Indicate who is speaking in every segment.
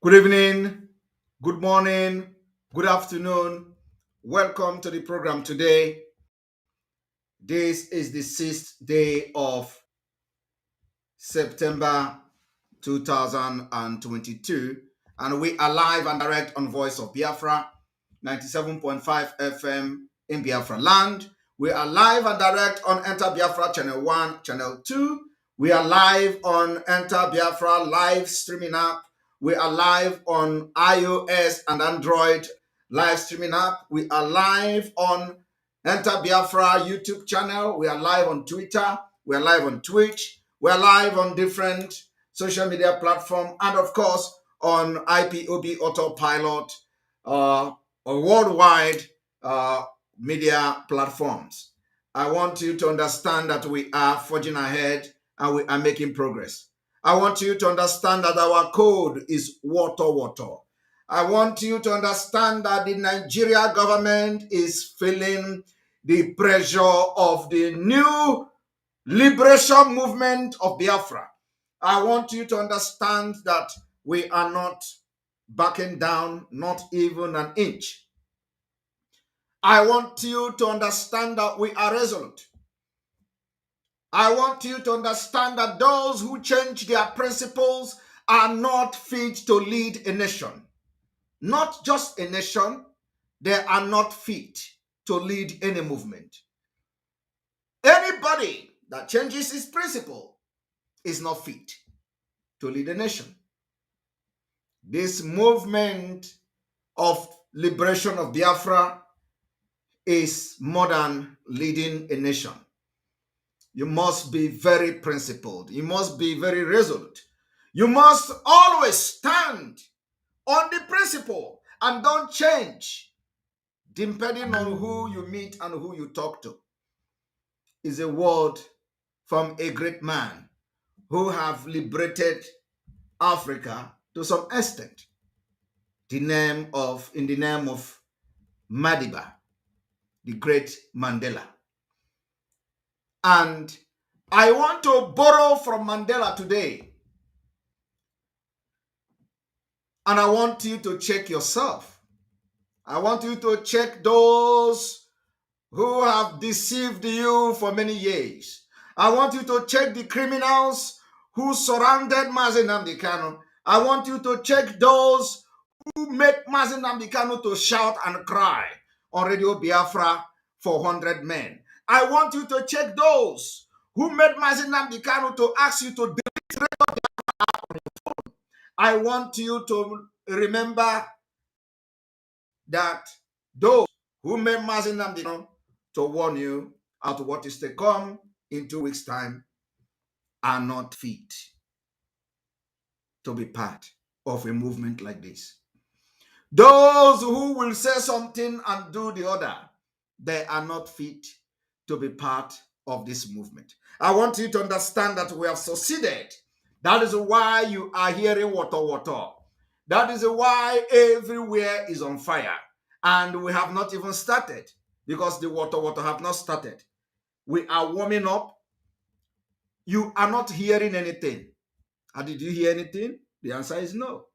Speaker 1: Good evening, good morning, good afternoon. Welcome to the program today. This is the sixth day of September 2022, and we are live and direct on Voice of Biafra, 97.5 FM in Biafra land. We are live and direct on Enter Biafra Channel 1, Channel 2. We are live on Enter Biafra live streaming app. We are live on iOS and Android live streaming app. We are live on Enter Biafra YouTube channel. We are live on Twitter. We are live on Twitch. We are live on different social media platform, and of course on IPOB Autopilot or worldwide media platforms. I want you to understand that we are forging ahead and we are making progress. I want you to understand that our code is water. I want you to understand that the Nigeria government is feeling the pressure of the new liberation movement of Biafra. I want you to understand that we are not backing down, not even an inch. I want you to understand that we are resolute. I want you to understand that those who change their principles are not fit to lead a nation. Not just a nation, they are not fit to lead any movement. Anybody that changes his principle is not fit to lead a nation. This movement of liberation of Biafra is more than leading a nation. You must be very principled. You must be very resolute. You must always stand on the principle and don't change depending on who you meet and who you talk to. Is a word from a great man who have liberated Africa to some extent. In the name of Madiba, the great Mandela. And I want to borrow from Mandela today. And I want you to check yourself. I want you to check those who have deceived you for many years. I want you to check the criminals who surrounded Mazi Nnamdi Kanu. I want you to check those who make Mazi Nnamdi Kanu to shout and cry on Radio Biafra for 100 men. I want you to check those who made Mazi Nnamdi Kanu to ask you to delete Radio Biafra on your phone. I want you to remember that those who made Mazi Nnamdi Kanu to warn you out what is to come in 2 weeks' time are not fit to be part of a movement like this. Those who will say something and do the other, they are not fit to be part of this movement. I want you to understand that we have succeeded. That is why you are hearing water. That is why everywhere is on fire. And we have not even started because the water have not started. We are warming up. You are not hearing anything. And did you hear anything? The answer is no.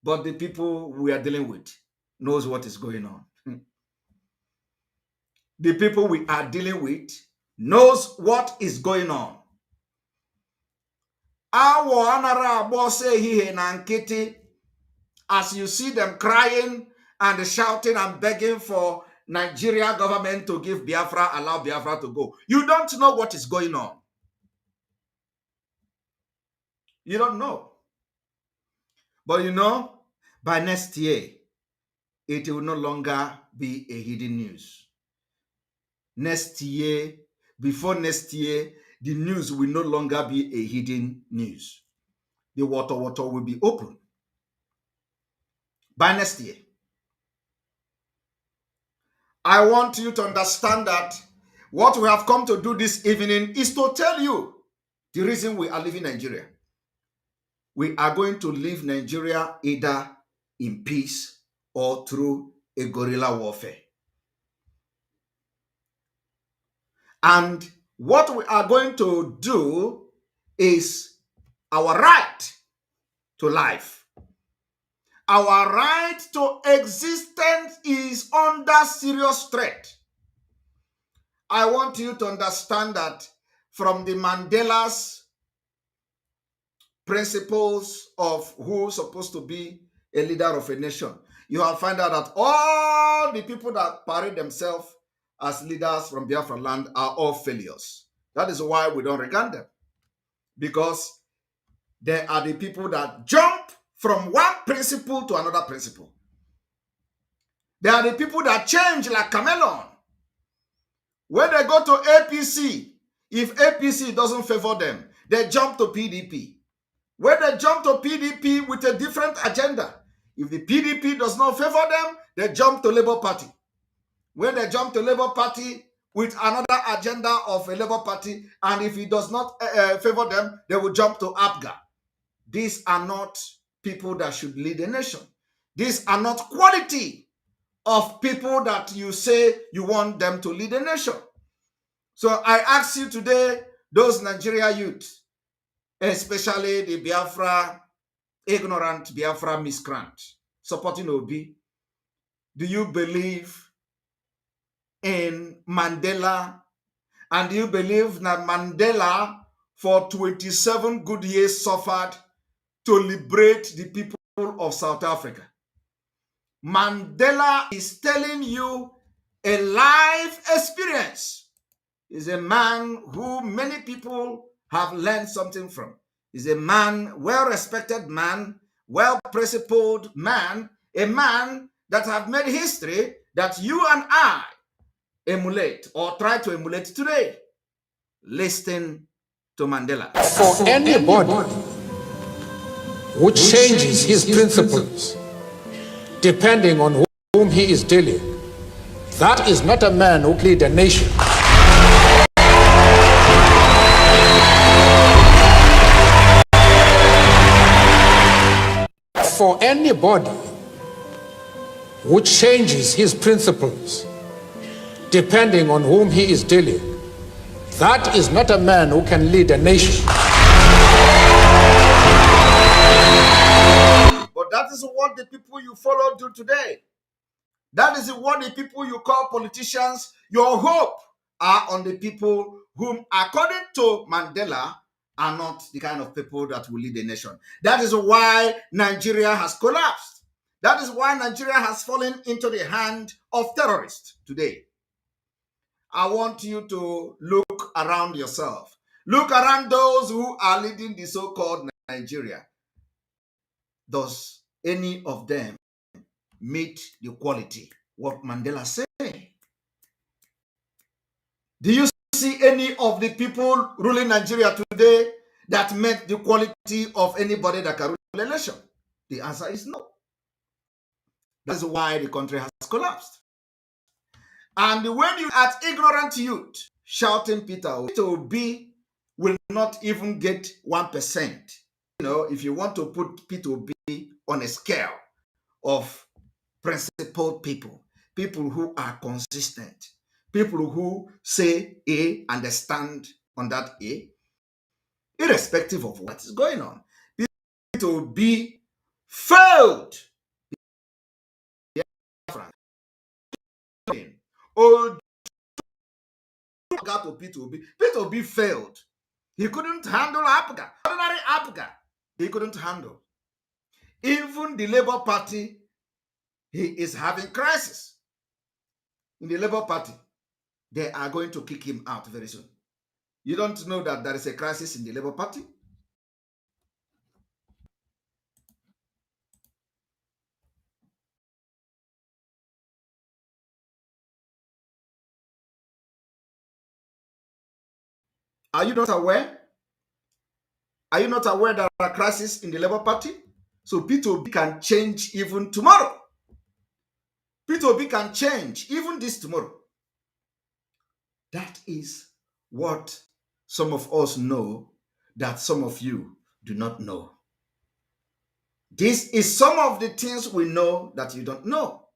Speaker 1: But the people we are dealing with knows what is going on. The people we are dealing with knows what is going on. Awo anara abose hihe na nkiti, as you see them crying and shouting and begging for Nigeria government to give Biafra, allow Biafra to go. You don't know what is going on. You don't know. But you know, by next year, it will no longer be a hidden news. Next year, before next year, the news will no longer be a hidden news. The water will be open by next year. I want you to understand that what we have come to do this evening is to tell you the reason we are leaving Nigeria. We are going to leave Nigeria either in peace or through a guerrilla warfare. And what we are going to do is our right to life. Our right to existence is under serious threat. I want you to understand that from the Mandela's principles of who's supposed to be a leader of a nation, you have found out that all the people that parade themselves as leaders from Biafra land are all failures. That is why we don't regard them. Because they are the people that jump from one principle to another principle. They are the people that change like chameleon. When they go to APC, if APC doesn't favor them, they jump to PDP. When they jump to PDP with a different agenda, if the PDP does not favor them, they jump to Labour Party. When they jump to Labour Party with another agenda of a Labour Party, and if it does not favor them, they will jump to APGA. These are not people that should lead a nation. These are not quality of people that you say you want them to lead a nation. So I ask you today, those Nigeria youth, especially the Biafra, ignorant Biafra miscreant, supporting Obi, do you believe in Mandela? And do you believe that Mandela, for 27 good years, suffered to liberate the people of South Africa? Mandela is telling you a life experience. He's a man who many people have learned something from. He's a man, well-respected man, well-principled man, a man that have made history that you and I emulate or try to emulate today. Listen to Mandela.
Speaker 2: For anybody who changes his principles depending on whom he is dealing, that is not a man who can lead a nation. For anybody who changes his principles depending on whom he is dealing, that is not a man who can lead a nation.
Speaker 1: But that is what the people you follow do today. That is what the people you call politicians, your hope are on the people whom, according to Mandela, are not the kind of people that will lead a nation. That is why Nigeria has collapsed. That is why Nigeria has fallen into the hand of terrorists today. I want you to look around yourself. Look around those who are leading the so-called Nigeria. Does any of them meet the quality what Mandela said? Do you see any of the people ruling Nigeria today that met the quality of anybody that can rule a nation? The answer is no. That's why the country has collapsed. And when you at ignorant youth shouting Peter Obi will not even get 1%. You know, if you want to put Peter Obi on a scale of principled people, people who are consistent, people who say A and they stand on that A, irrespective of what is going on. Peter Obi failed. Oh, got to Peter Obi. Peter Obi failed. He couldn't handle APGA. Ordinary APGA, he couldn't handle. Even the Labour Party, he is having crisis. In the Labour Party, they are going to kick him out very soon. You don't know that there is a crisis in the Labour Party? Are you not aware? Are you not aware there are crises in the Labour Party? So Peter Obi can change even tomorrow. Peter Obi can change even this tomorrow. That is what some of us know that some of you do not know. This is some of the things we know that you don't know.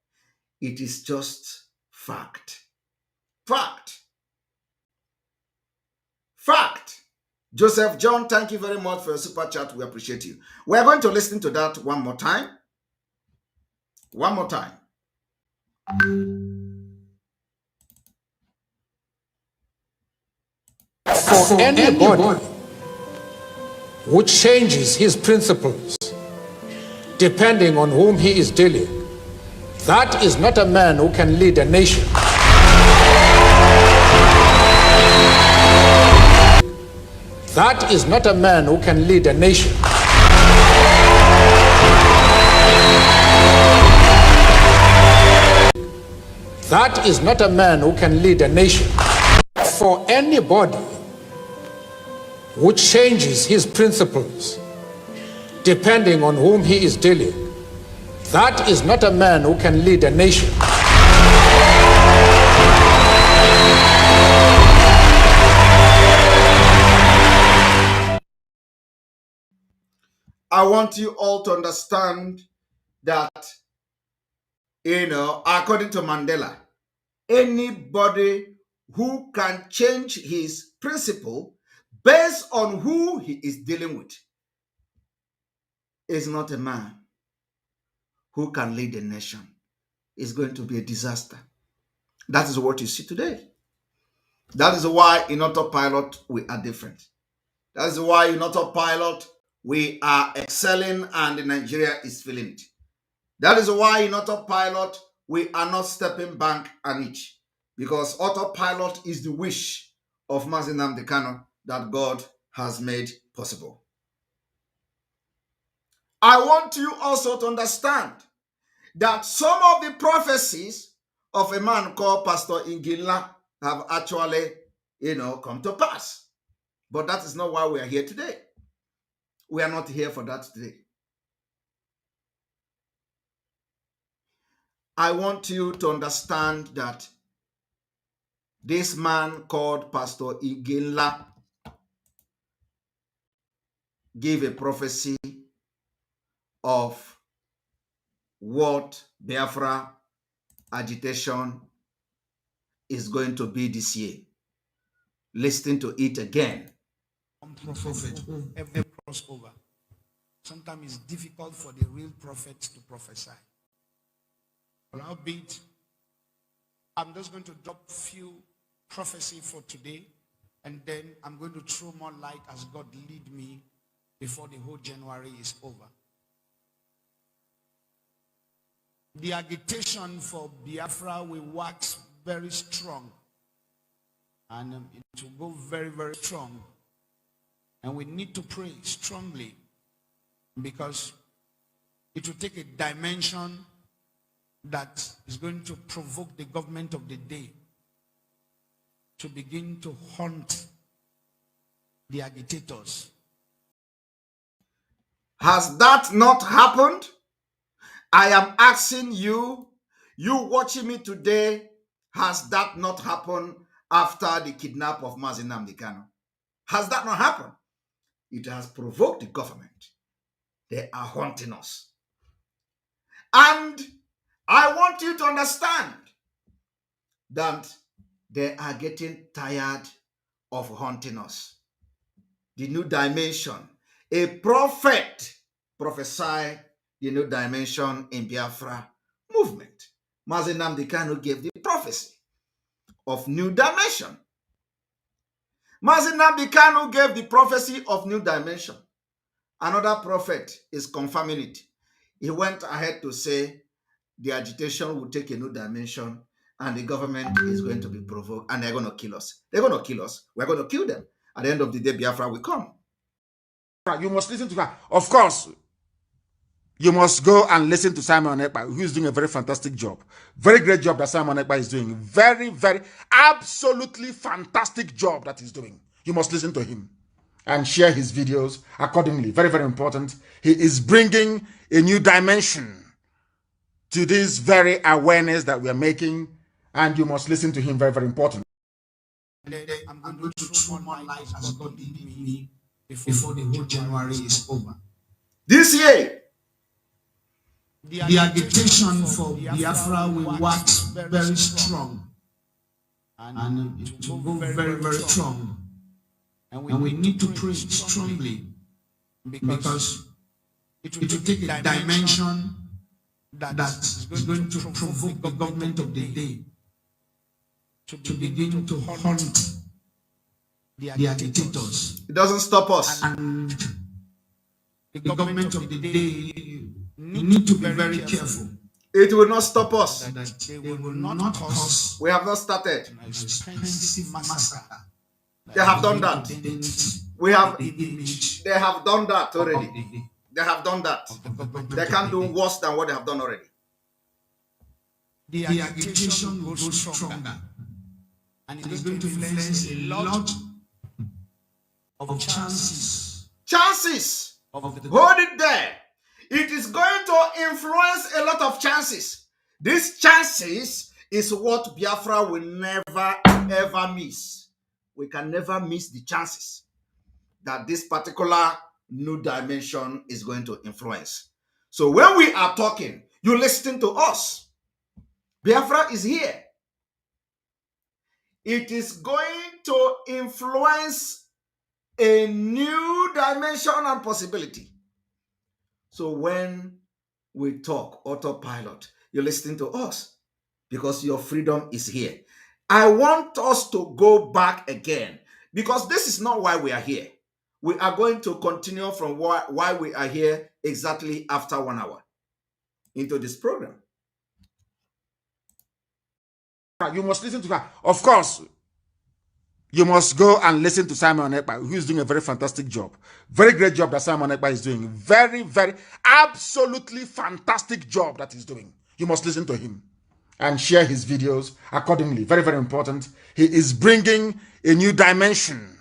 Speaker 1: It is just fact. Fact. Fact. Joseph John, thank you very much for your super chat. We appreciate you. We are going to listen to that one more time. One more time.
Speaker 2: For anybody who changes his principles depending on whom he is dealing, that is not a man who can lead a nation. That is not a man who can lead a nation. That is not a man who can lead a nation. For anybody who changes his principles depending on whom he is dealing, that is not a man who can lead a nation.
Speaker 1: I want you all to understand that, according to Mandela, anybody who can change his principle based on who he is dealing with is not a man who can lead a nation. It's going to be a disaster. That is what you see today. That is why in autopilot we are different. That is why in autopilot we are excelling and Nigeria is feeling it. That is why in autopilot we are not stepping back an inch, because autopilot is the wish of Mazi Nnamdi Kanu that God has made possible. I want you also to understand that some of the prophecies of a man called Pastor Ingila have actually, come to pass. But that is not why we are here today. We are not here for that today. I want you to understand that this man called Pastor Ingila gave a prophecy of what Biafra agitation is going to be this year. Listen to it again.
Speaker 3: Prophet, every crossover. Sometimes it's difficult for the real prophets to prophesy. But albeit, I'm just going to drop a few prophecy for today, and then I'm going to throw more light as God lead me before the whole January is over. The agitation for Biafra will wax very strong, and it will go very, very strong. And we need to pray strongly, because it will take a dimension that is going to provoke the government of the day to begin to hunt the agitators.
Speaker 1: Has that not happened? I am asking you, you watching me today, has that not happened after the kidnap of Mazi Nnamdi Kanu? Has that not happened? It has provoked the government. They are haunting us. And I want you to understand that they are getting tired of haunting us. The new dimension. A prophet prophesied the new dimension in Biafra movement. Mazi Nnamdi Kanu gave the prophecy of new dimension. Mazi Nnamdi Kanu gave the prophecy of new dimension. Another prophet is confirming it. He went ahead to say the agitation will take a new dimension and the government is going to be provoked and they're going to kill us. They're going to kill us. We're going to kill them. At the end of the day, Biafra will come.
Speaker 4: You must listen to her. Of course, you must go and listen to Simon Ekpa, who is doing a very fantastic job. Very great job that Simon Ekpa is doing. Very, very, absolutely fantastic job that he's doing. You must listen to him and share his videos accordingly. Very, very important. He is bringing a new dimension to this very awareness that we are making, and you must listen to him. Very, very important.
Speaker 3: I'm going to throw more light as God lead me before the whole January is over.
Speaker 1: This year,
Speaker 3: the agitation for Biafra will wax very strong, and it will go very, very strong. And we need to pray strongly, because it will take a dimension that is going to provoke the government of the day to begin to hunt the agitators.
Speaker 1: It doesn't stop us.
Speaker 3: And the government of the day need to be very careful.
Speaker 1: It will not stop us.
Speaker 3: That they will not cause
Speaker 1: We have not started.
Speaker 3: an expensive massacre.
Speaker 1: They have done that. They have done that already. They have done that. They can't do worse than what they have done already.
Speaker 3: The agitation will grow stronger, and it's going to influence a lot of chances.
Speaker 1: Hold it there. It is going to influence a lot of chances. These chances is what Biafra will never ever miss. We can never miss the chances that this particular new dimension is going to influence. So when we are talking, you listen to us. Biafra is here. It is going to influence a new dimension and possibility. So when we talk autopilot, you're listening to us because your freedom is here. I want us to go back again because this is not why we are here. We are going to continue from why we are here exactly after 1 hour into this program.
Speaker 4: You must listen to her. Of course, you must go and listen to Simon Ekpa, who is doing a very fantastic job. Very great job that Simon Ekpa is doing. Very, very, absolutely fantastic job that he's doing. You must listen to him and share his videos accordingly. Very, very important. He is bringing a new dimension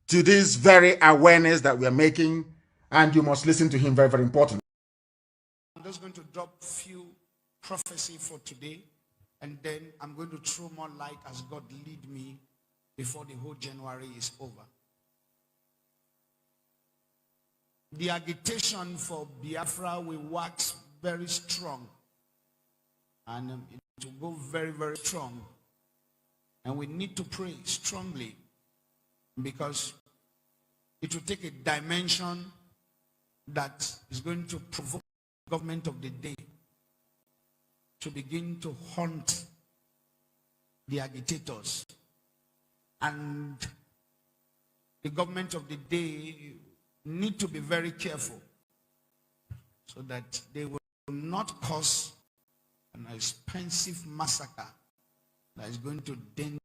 Speaker 4: to this very awareness that we are making, and you must listen to him. Very, very important.
Speaker 3: I'm just going to drop a few prophecy for today, and then I'm going to throw more light as God lead me before the whole January is over. The agitation for Biafra will wax very strong, and it will go very, very strong. And we need to pray strongly because it will take a dimension that is going to provoke the government of the day to begin to hunt the agitators. And the government of the day need to be very careful so that they will not cause an expensive massacre that is going to dent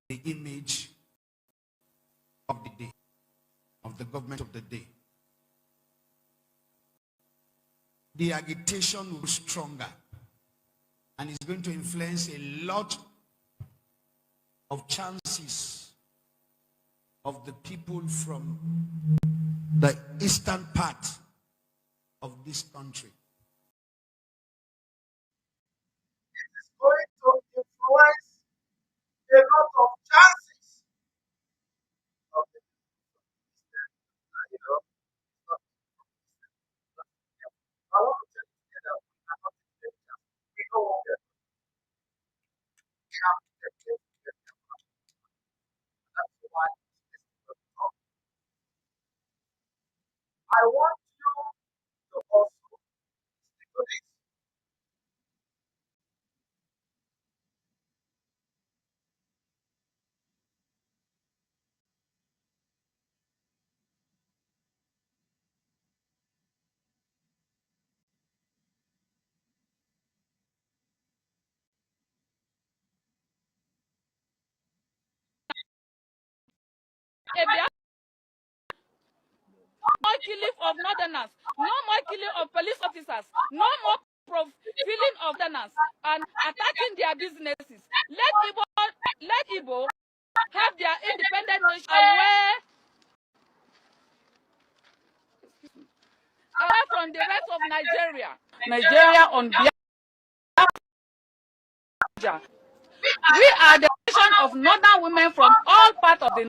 Speaker 3: the image of the day, of the government of the day. The agitation will be stronger, and it's going to influence a lot of chances of the people from the eastern part of this country.
Speaker 1: It is going to influence a lot of chances of the I want to tell you that we are not the we know what we are doing. We have to get that's why this is going to talk. I want you to also stick to this.
Speaker 5: More killing of northerners, no more killing of police officers, no more filling of northerners and attacking their businesses. Let Igbo have their independent nation away from the rest of Nigeria. Nigeria on Biafra. We are the nation of northern women from all parts of the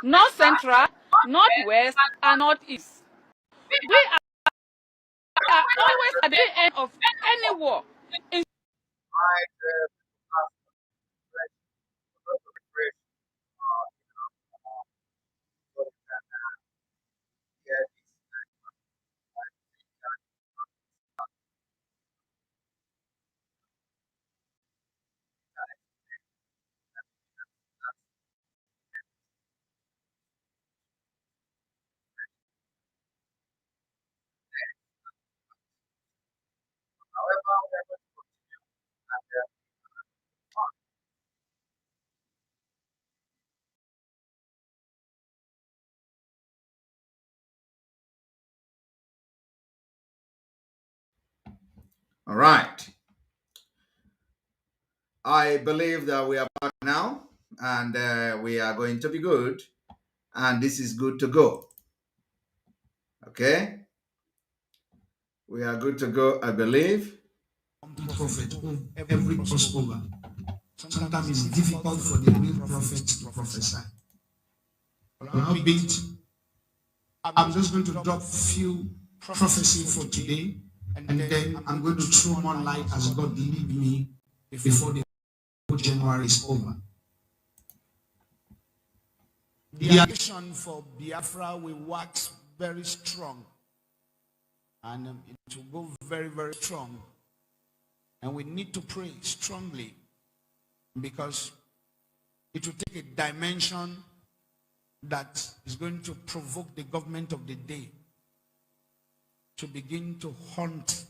Speaker 5: north central, northwest, and northeast. We are always at the end of any war.
Speaker 1: All right. I believe that we are back now, and we are going to be good, and this is good to go. Okay? We are good to go, I believe.
Speaker 3: Prophet, every crossover. Sometimes it's difficult for the real prophets to prophesy. Albeit, I'm just going to drop a few prophecy for today, and then I'm going to throw more light as God lead me before the whole January is over. The action for Biafra will wax very strong, and it will go very, very strong. And we need to pray strongly, because it will take a dimension that is going to provoke the government of the day to begin to hunt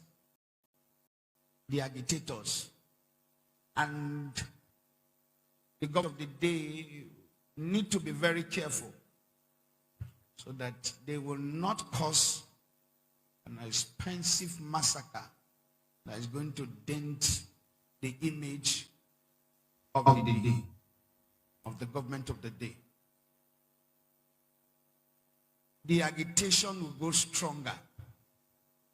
Speaker 3: the agitators. And the government of the day need to be very careful so that they will not cause an expensive massacre that is going to dent the image of the day, of the government of the day. The agitation will go stronger,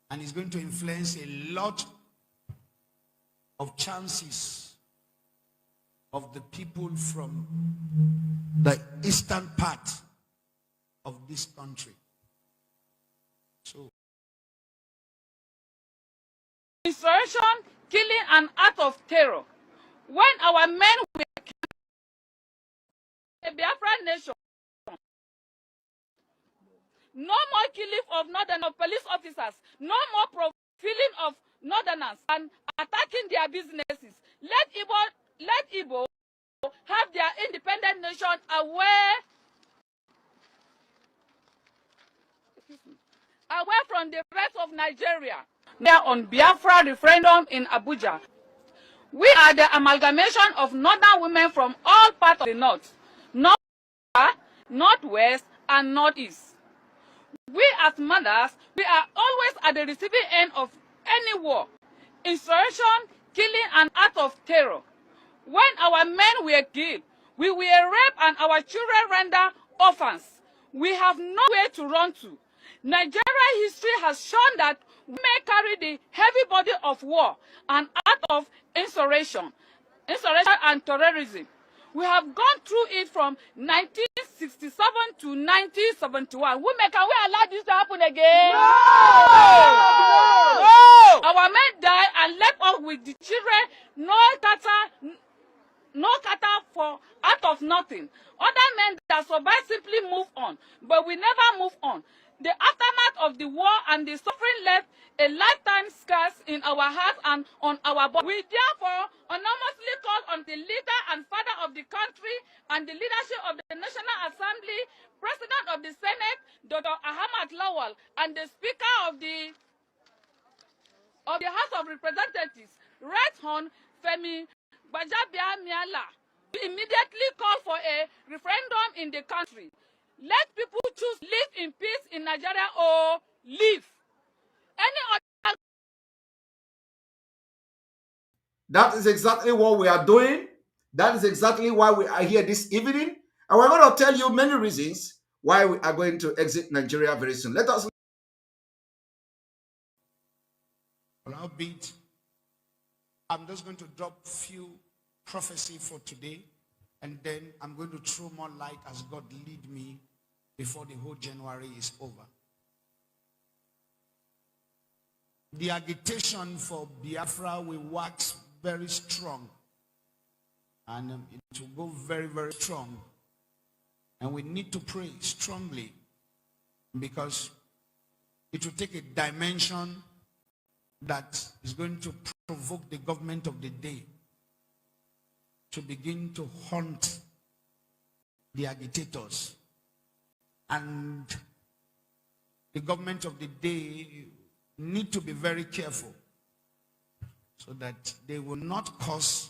Speaker 3: and it's going to influence a lot of chances of the people from the eastern part of this country. So,
Speaker 5: Insurrection, killing, and act of terror. When our men were killed, the Biafran nation, no more killing of northern police officers, no more profiling of northerners and attacking their businesses. Let Igbo have their independent nation away from the rest of Nigeria. There on Biafra referendum in Abuja. We are the amalgamation of northern women from all parts of the north, northwest, and northeast. We as mothers, we are always at the receiving end of any war, insurrection, killing, and act of terror. When our men were killed, we were raped and our children rendered orphans. We have nowhere to run to. Nigerian history has shown that women carry the heavy burden of war and act of insurrection and terrorism. We have gone through it from 1967 to 1971. Women, can we allow this to happen again? No! Our men died and left us with the children, no cattle for out of nothing. Other men that survived simply move on, but we never move on. The aftermath of the war and the suffering left a lifetime scars in our hearts and on our body. We therefore anonymously call on the leader and father of the country and the leadership of the National Assembly, President of the Senate, Dr. Ahmad Lawal, and the Speaker of the House of Representatives, Right Hon Femi Gbajabiamila, to immediately call for a referendum in the country. Let people choose live in peace in Nigeria or live. Any other.
Speaker 1: That is exactly what we are doing. That is exactly why we are here this evening. And we're going to tell you many reasons why we are going to exit Nigeria very soon. Let us.
Speaker 3: albeit, I'm just going to drop a few prophecy for today, and then I'm going to throw more light as God lead me before the whole January is over. The agitation for Biafra will wax very strong, and it will go very, very strong. And we need to pray strongly, because it will take a dimension that is going to provoke the government of the day to begin to hunt the agitators. And the government of the day need to be very careful so that they will not cause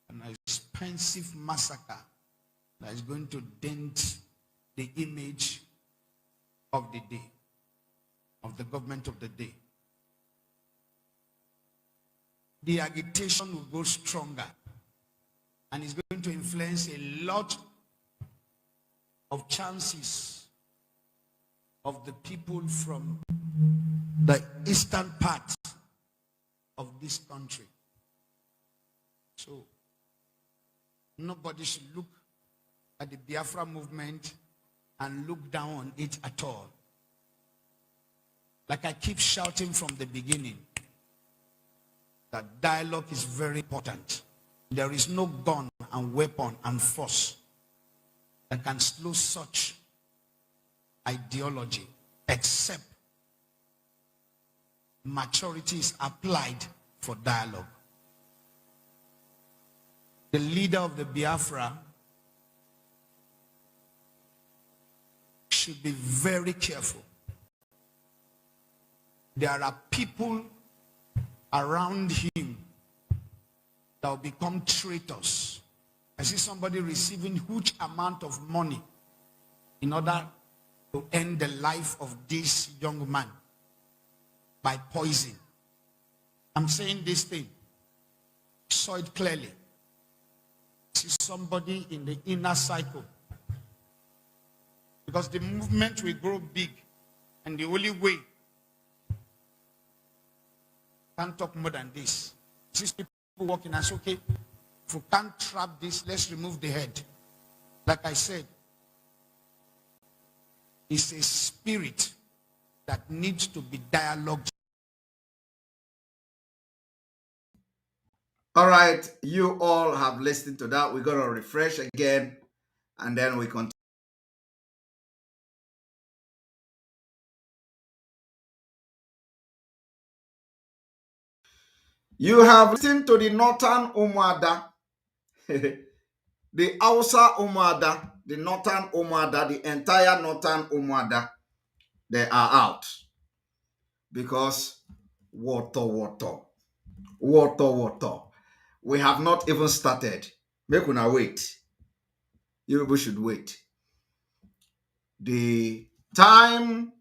Speaker 3: an expensive massacre that is going to dent the image of the day, of the government of the day. the agitation will go stronger, and it's going to influence a lot of chances of the people from the eastern part of this country. So nobody should look at the Biafra movement and look down on it at all. Like I keep shouting from the beginning, that dialogue is very important. There is no gun and weapon and force that can slow such ideology except maturity is applied for dialogue. The leader of the Biafra should be very careful. There are people around him that will become traitors. I see somebody receiving huge amount of money in order to end the life of this young man by poison. I'm saying this thing, saw it clearly. See somebody in the inner cycle. Because the movement will grow big, and the only way, can't talk more than this. These people walking and say, okay, if we can't trap this, let's remove the head. Like I said, it's a spirit that needs to be dialogued.
Speaker 1: All right, you all have listened to that. We're going to refresh again, and then we continue. You have listened to the Northern Umuada, the Hausa Umuada, the Northern Umuada, the entire Northern Umuada. They are out because water. We have not even started. Make una wait. You people should wait. The time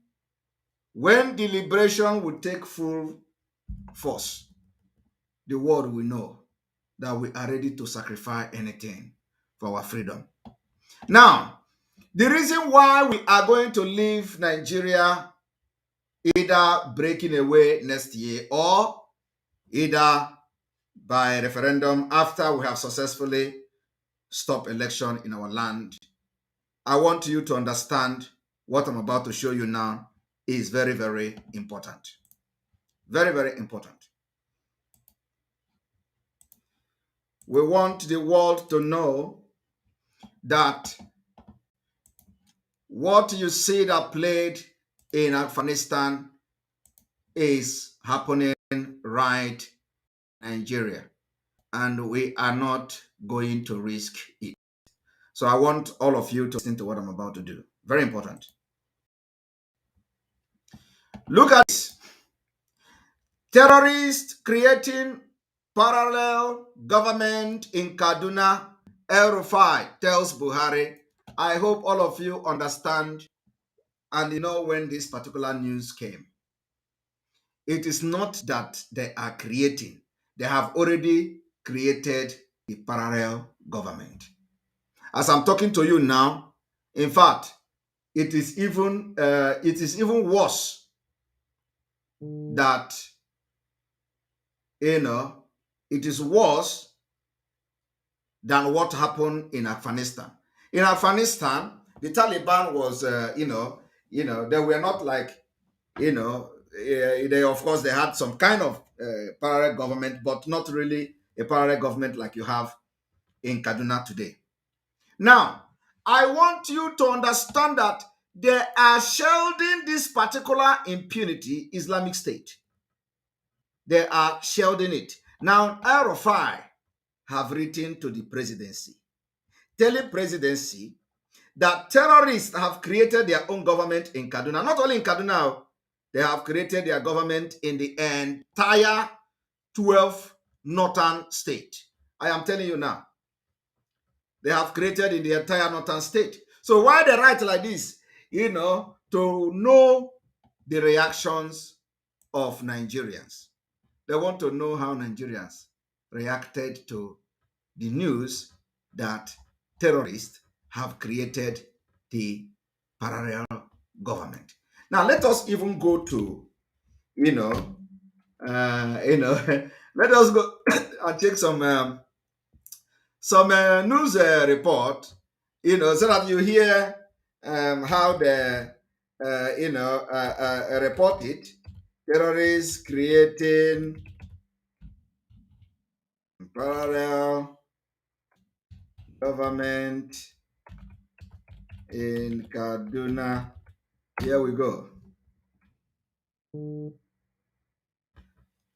Speaker 1: when the liberation will take full force, the world will know that we are ready to sacrifice anything for our freedom. Now, the reason why we are going to leave Nigeria either breaking away next year or either by referendum after we have successfully stopped election in our land, I want you to understand what I'm about to show you now is very, very important. Very, very important. We want the world to know that what you see that played in Afghanistan is happening right in Nigeria, and we are not going to risk it. So I want all of you to listen to what I'm about to do. Very important. Look at this. Terrorists creating parallel government in Kaduna. El-Rufai tells Buhari. I hope all of you understand and you know when this particular news came. It is not that they are creating. They have already created a parallel government. As I'm talking to you now, in fact, it is even worse that, it is worse than what happened in Afghanistan. In Afghanistan, the Taliban was, they were not like, they, of course, they had some kind of parallel government, but not really a parallel government like you have in Kaduna today. Now, I want you to understand that they are shielding this particular impunity, Islamic State. They are shielding it. Now, El-Rufai have written to the presidency, telling presidency that terrorists have created their own government in Kaduna. Not only in Kaduna, they have created their government in the entire 12 northern state. I am telling you now. They have created in the entire northern state. So why they write like this? To know the reactions of Nigerians. They want to know how Nigerians reacted to the news that terrorists have created the parallel government. Now, let us even go to, let us go and take some news report, so that you hear how they, report it. Terrorists creating parallel government in Kaduna. Here we go.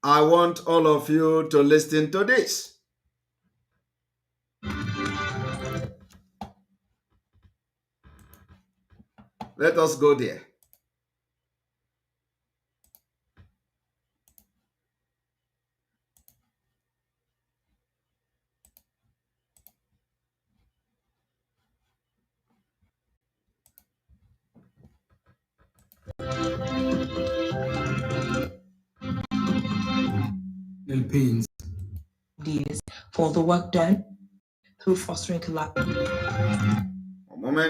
Speaker 1: I want all of you to listen to this. Let us go there.
Speaker 6: Campaigns for the work done through fostering collaboration.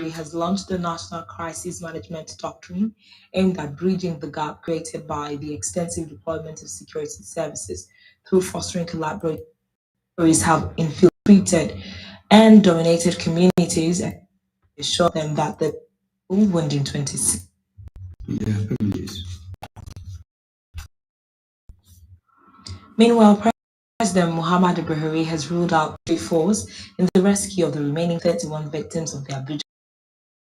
Speaker 6: He has launched the National Crisis Management Doctrine aimed at bridging the gap created by the extensive deployment of security services through fostering collaboration. Terrorists have infiltrated and dominated communities and assured them that the people wounded in 26. Meanwhile, President Muhammadu Buhari has ruled out three force in the rescue of the remaining 31 victims of the Abuja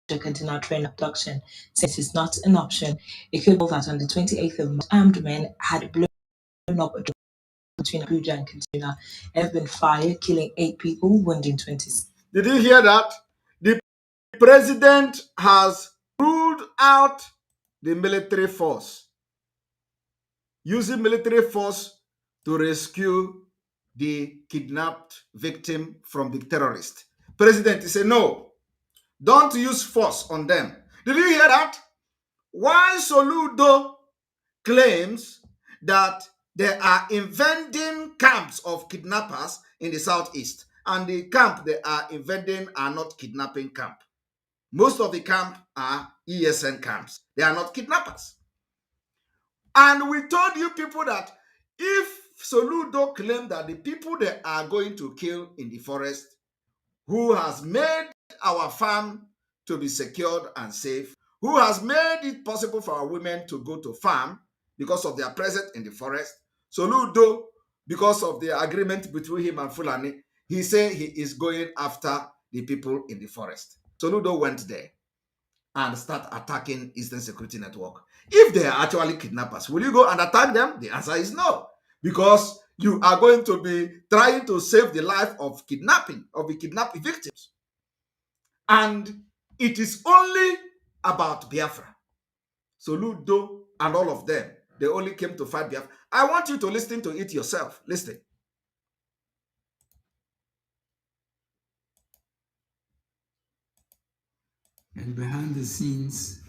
Speaker 6: Kaduna train abduction, since it's not an option. It could be that on the 28th of March, armed men had blown up a train between Abuja and Kaduna and have been fired, killing 8 people, wounding 26.
Speaker 1: Did you hear that? The president has ruled out the military force, using military force to rescue the kidnapped victim from the terrorist. President said, no, don't use force on them. Did you hear that? While Soludo claims that they are invading camps of kidnappers in the southeast, and the camp they are invading are not kidnapping camp. Most of the camp are ESN camps. They are not kidnappers. And we told you people that if Soludo claimed that the people they are going to kill in the forest, who has made our farm to be secured and safe, who has made it possible for our women to go to farm because of their presence in the forest, Soludo, because of the agreement between him and Fulani, he said he is going after the people in the forest. Soludo went there and start attacking Eastern Security Network. If they are actually kidnappers, will you go and attack them? The answer is no, because you are going to be trying to save the life of the kidnapped victims. And it is only about Biafra. Soludo and all of them, they only came to fight Biafra. I want you to listen to it yourself. Listen.
Speaker 6: And behind the scenes,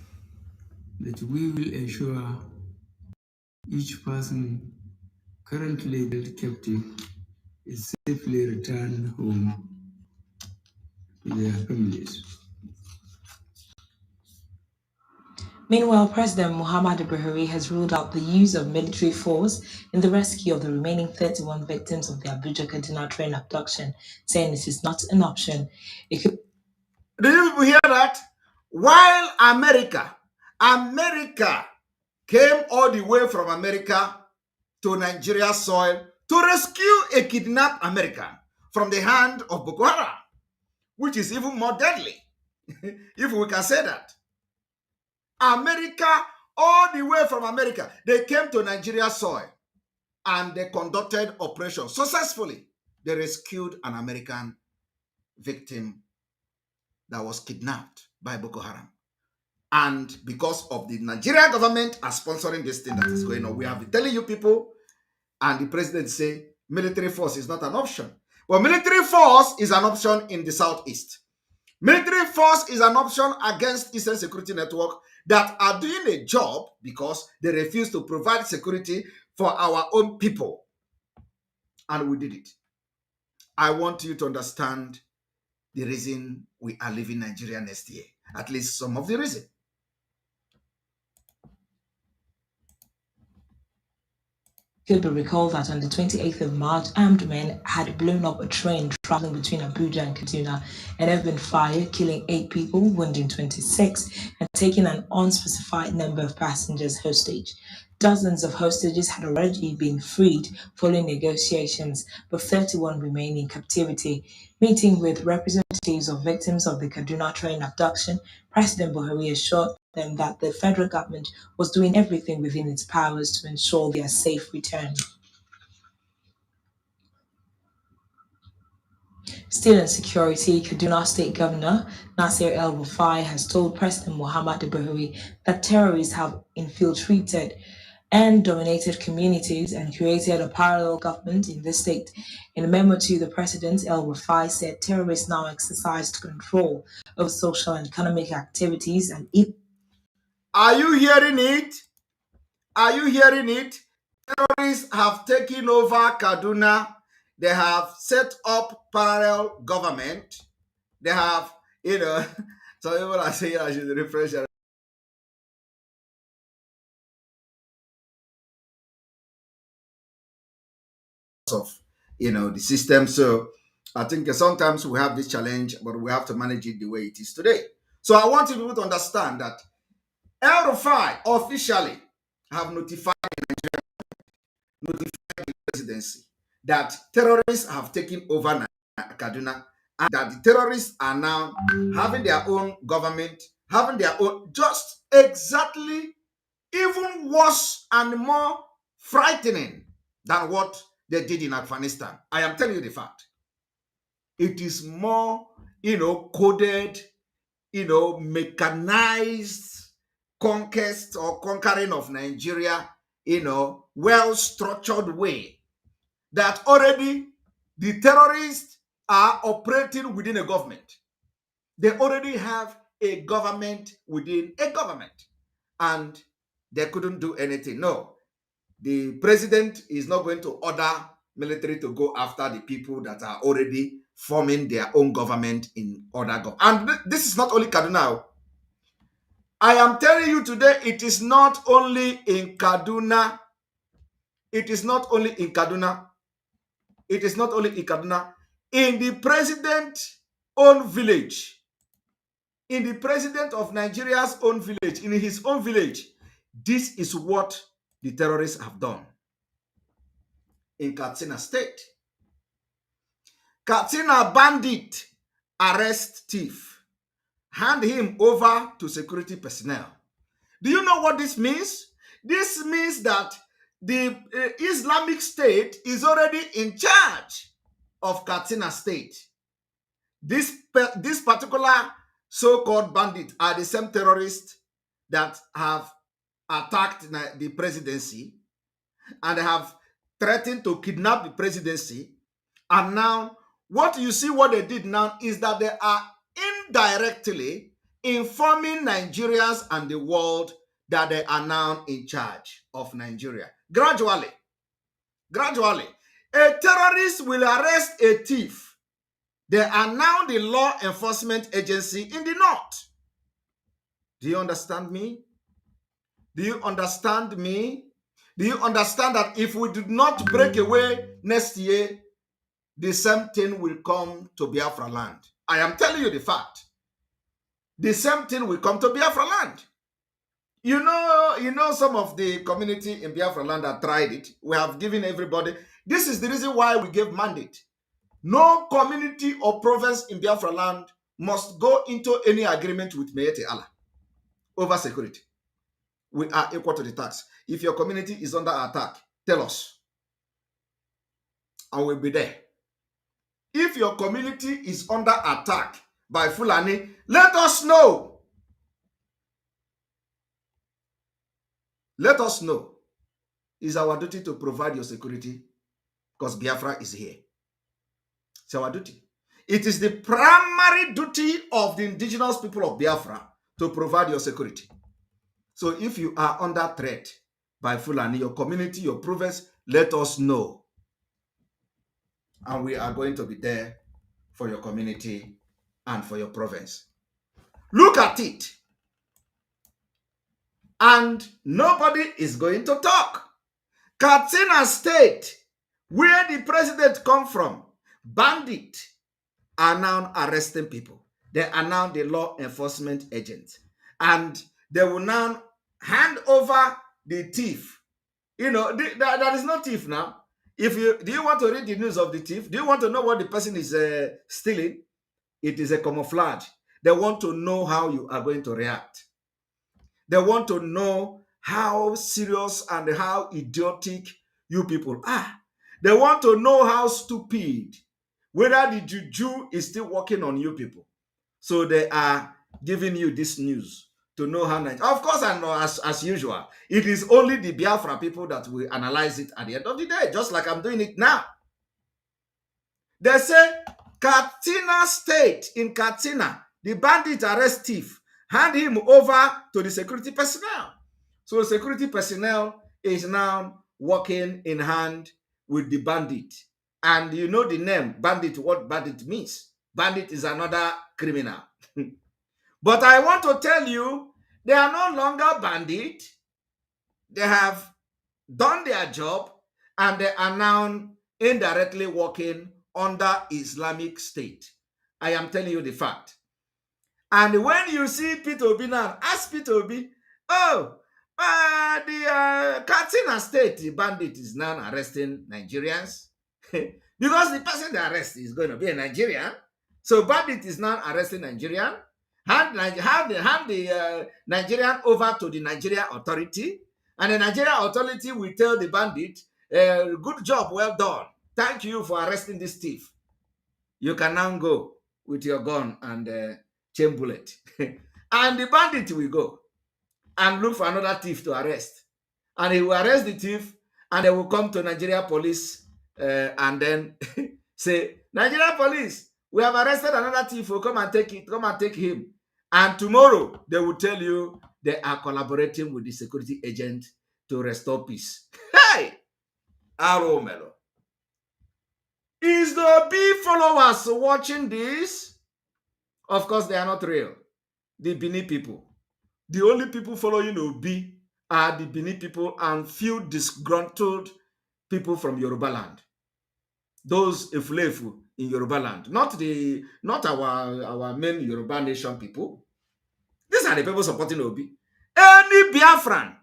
Speaker 6: that we will ensure each person currently held captive is safely returned home to their families.
Speaker 7: Meanwhile, President Muhammadu Buhari has ruled out the use of military force in the rescue of the remaining 31 victims of the Abuja Kaduna train abduction, saying it is not an option.
Speaker 1: Did you hear that? While America came all the way from America to Nigeria soil to rescue a kidnapped American from the hand of Boko Haram, which is even more deadly, if we can say that. America, all the way from America, they came to Nigeria soil and they conducted operations successfully. They rescued an American victim that was kidnapped by Boko Haram. And because of the Nigerian government are sponsoring this thing that is going on, we have been telling you people, and the president say military force is not an option. Well, military force is an option in the southeast. Military force is an option against Eastern Security Network that are doing a job because they refuse to provide security for our own people. and we did it. I want you to understand the reason we are leaving Nigeria next year, at least some of the reason.
Speaker 7: It will be recalled that on the 28th of March, armed men had blown up a train traveling between Abuja and Kaduna and opened fire, killing 8 people, wounding 26, and taking an unspecified number of passengers hostage. Dozens of hostages had already been freed following negotiations, but 31 remain in captivity. Meeting with representatives of victims of the Kaduna train abduction, President Buhari assured them that the federal government was doing everything within its powers to ensure their safe return. Still in security, Kaduna State Governor Nasir El-Rufai has told President Muhammadu Buhari that terrorists have infiltrated and dominated communities and created a parallel government in the state. In a memo to the president, El-Rufai said terrorists now exercise control over social and economic activities and
Speaker 1: Are you hearing it? Are you hearing it? Terrorists have taken over Kaduna. They have set up parallel government. They have, some people are saying I should refresh of the system. So I think sometimes we have this challenge, but we have to manage it the way it is today. So I want people to understand that El-Rufai officially have notified the presidency that terrorists have taken over Kaduna, and that the terrorists are now having their own government, having their own, just exactly even worse and more frightening than what they did in Afghanistan. I am telling you the fact. It is more, coded, mechanized conquest or conquering of Nigeria, well-structured way that already the terrorists are operating within a government. They already have a government within a government, and they couldn't do anything. No, the president is not going to order military to go after the people that are already forming their own government in other government. And this is not only Kaduna. I am telling you today, it is not only in Kaduna. It is not only in Kaduna. It is not only in Kaduna. In the president's own village, in the president of Nigeria's own village, in his own village, this is what the terrorists have done. In Katsina State, Katsina bandit arrest thief, hand him over to security personnel. Do you know what this means? This means that the Islamic State is already in charge of Katsina State. This particular so-called bandit are the same terrorists that have attacked the presidency and have threatened to kidnap the presidency. And now, what they did now is that they are indirectly informing Nigerians and the world that they are now in charge of Nigeria. Gradually, a terrorist will arrest a thief. They are now the law enforcement agency in the north. Do you understand me? Do you understand me? Do you understand that if we do not break away next year, the same thing will come to Biafra land? I am telling you the fact. The same thing will come to Biafra land. You know some of the community in Biafra land that tried it. We have given everybody. This is the reason why we gave mandate. No community or province in Biafra land must go into any agreement with Meete Allah over security. We are equal to the tax. If your community is under attack, tell us, and we'll be there. If your community is under attack by Fulani, let us know. Let us know. It's our duty to provide your security because Biafra is here. It's our duty. It is the primary duty of the indigenous people of Biafra to provide your security. So if you are under threat by Fulani, your community, your province, let us know. And we are going to be there for your community and for your province. Look at it. And nobody is going to talk. Katsina State, where the president come from, bandits are now arresting people. They are now the law enforcement agents. And they will now hand over the thief. You know, there is no thief now. Do you want to read the news of the thief? Do you want to know what the person is stealing? It is a camouflage. They want to know how you are going to react. They want to know how serious and how idiotic you people are. They want to know how stupid, whether the juju is still working on you people. So they are giving you this news to know how Nigeria. Of course, I know as usual, it is only the Biafra people that will analyze it at the end of the day, just like I'm doing it now. They say Katsina State, in Katsina, the bandit arrest thief, hand him over to the security personnel. So security personnel is now working in hand with the bandit. And you know the name, bandit, what bandit means. Bandit is another criminal. But I want to tell you, they are no longer bandit. They have done their job and they are now indirectly working under Islamic State. I am telling you the fact. And when you see Peter Obi now, ask Peter Obi, the Katsina State the bandit is now arresting Nigerians. Because the person they arrest is going to be a Nigerian. So bandit is now arresting Nigerian. Hand the Nigerian over to the Nigerian authority. And the Nigerian authority will tell the bandit, good job, well done. Thank you for arresting this thief. You can now go with your gun and chain bullet. And the bandit will go and look for another thief to arrest. And he will arrest the thief and they will come to Nigeria police and then say, Nigeria police, we have arrested another thief. Come and take it. Come and take him. And tomorrow they will tell you they are collaborating with the security agent to restore peace. Hey! Arrow Melo. Is the B followers watching this? Of course, they are not real. The Bini people. The only people following Obi are the Bini people and few disgruntled people from Yoruba land. Those Efulefu in Yoruba land. Not our main Yoruba nation people. These are the people supporting Obi. Any Biafran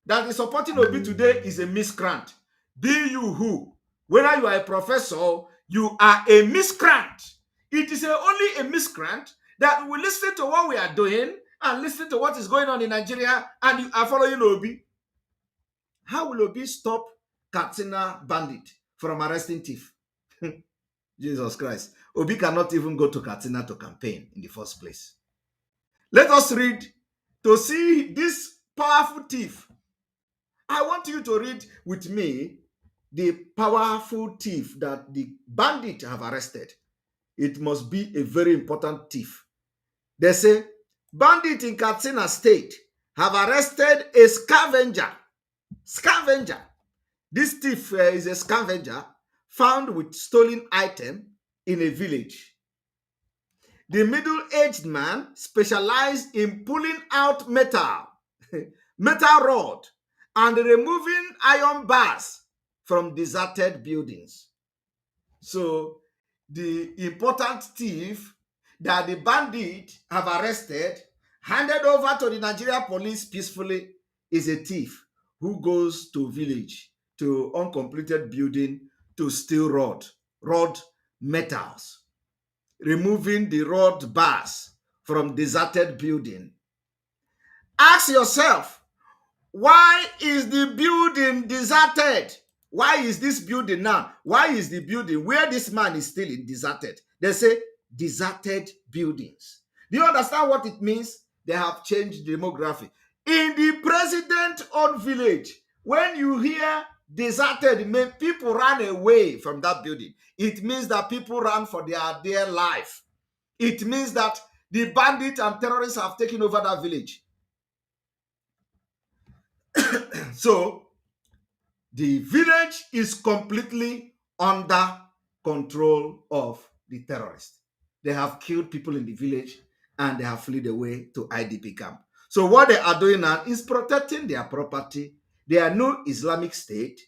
Speaker 1: that is supporting Obi today is a miscreant. Be you who. Whether you are a professor, you are a miscreant. It is only a miscreant that will listen to what we are doing and listen to what is going on in Nigeria and you are following Obi. How will Obi stop Katsina bandit from arresting thief? Jesus Christ. Obi cannot even go to Katsina to campaign in the first place. Let us read to see this powerful thief. I want you to read with me the powerful thief that the bandit have arrested. It must be a very important thief. They say, bandit in Katsina State have arrested a scavenger. Scavenger. This thief is a scavenger found with stolen item in a village. The middle-aged man specialized in pulling out metal, metal rod, and removing iron bars from deserted buildings. So the important thief that the bandit have arrested, handed over to the Nigeria police peacefully, is a thief who goes to village, to uncompleted building to steal rod metals, removing the rod bars from deserted building. Ask yourself, why is the building deserted? Why is this building now? Why is the building where this man is still in deserted? They say deserted buildings. Do you understand what it means? They have changed demography. In the president-owned village, when you hear deserted, people ran away from that building. It means that people ran for their dear life. It means that the bandits and terrorists have taken over that village. So, the village is completely under control of the terrorists. They have killed people in the village and they have fled away to IDP camp. So what they are doing now is protecting their property. They are no Islamic State,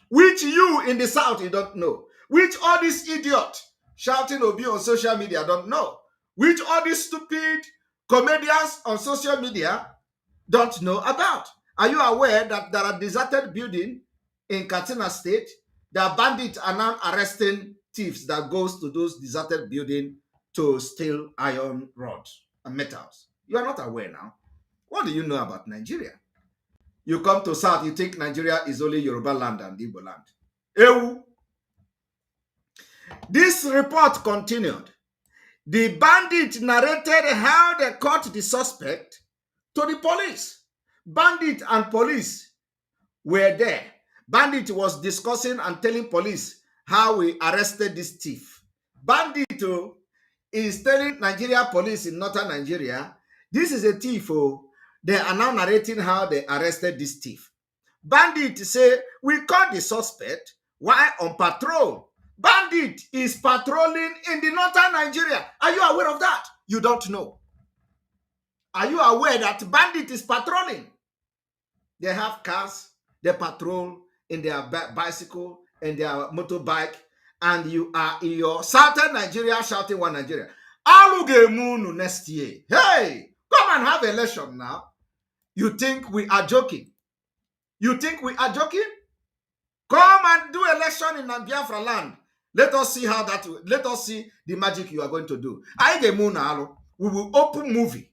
Speaker 1: which you in the South, you don't know, which all these idiots shouting Obi on social media don't know, which all these stupid comedians on social media don't know about. Are you aware that there are deserted buildings in Katsina State? The bandits are now arresting thieves that goes to those deserted buildings to steal iron rods and metals. You are not aware now. What do you know about Nigeria? You come to South, you think Nigeria is only Yoruba land and Igbo land. Ewu. This report continued. The bandit narrated how they caught the suspect to the police. Bandit and police were there. Bandit was discussing and telling police how we arrested this thief. Bandit is telling Nigeria police in northern Nigeria, this is a thief. They are now narrating how they arrested this thief. Bandit say, we caught the suspect while on patrol. Bandit is patrolling in the northern Nigeria. Are you aware of that? You don't know. Are you aware that bandit is patrolling? They have cars, they patrol in their bicycle and their motorbike, and you are in your southern Nigeria shouting one Nigeria. Alugemunu next year. Hey, come and have election now. You think we are joking? You think we are joking? Come and do election in Biafra land. Let us see how that. Let us see the magic you are going to do. We will open movie.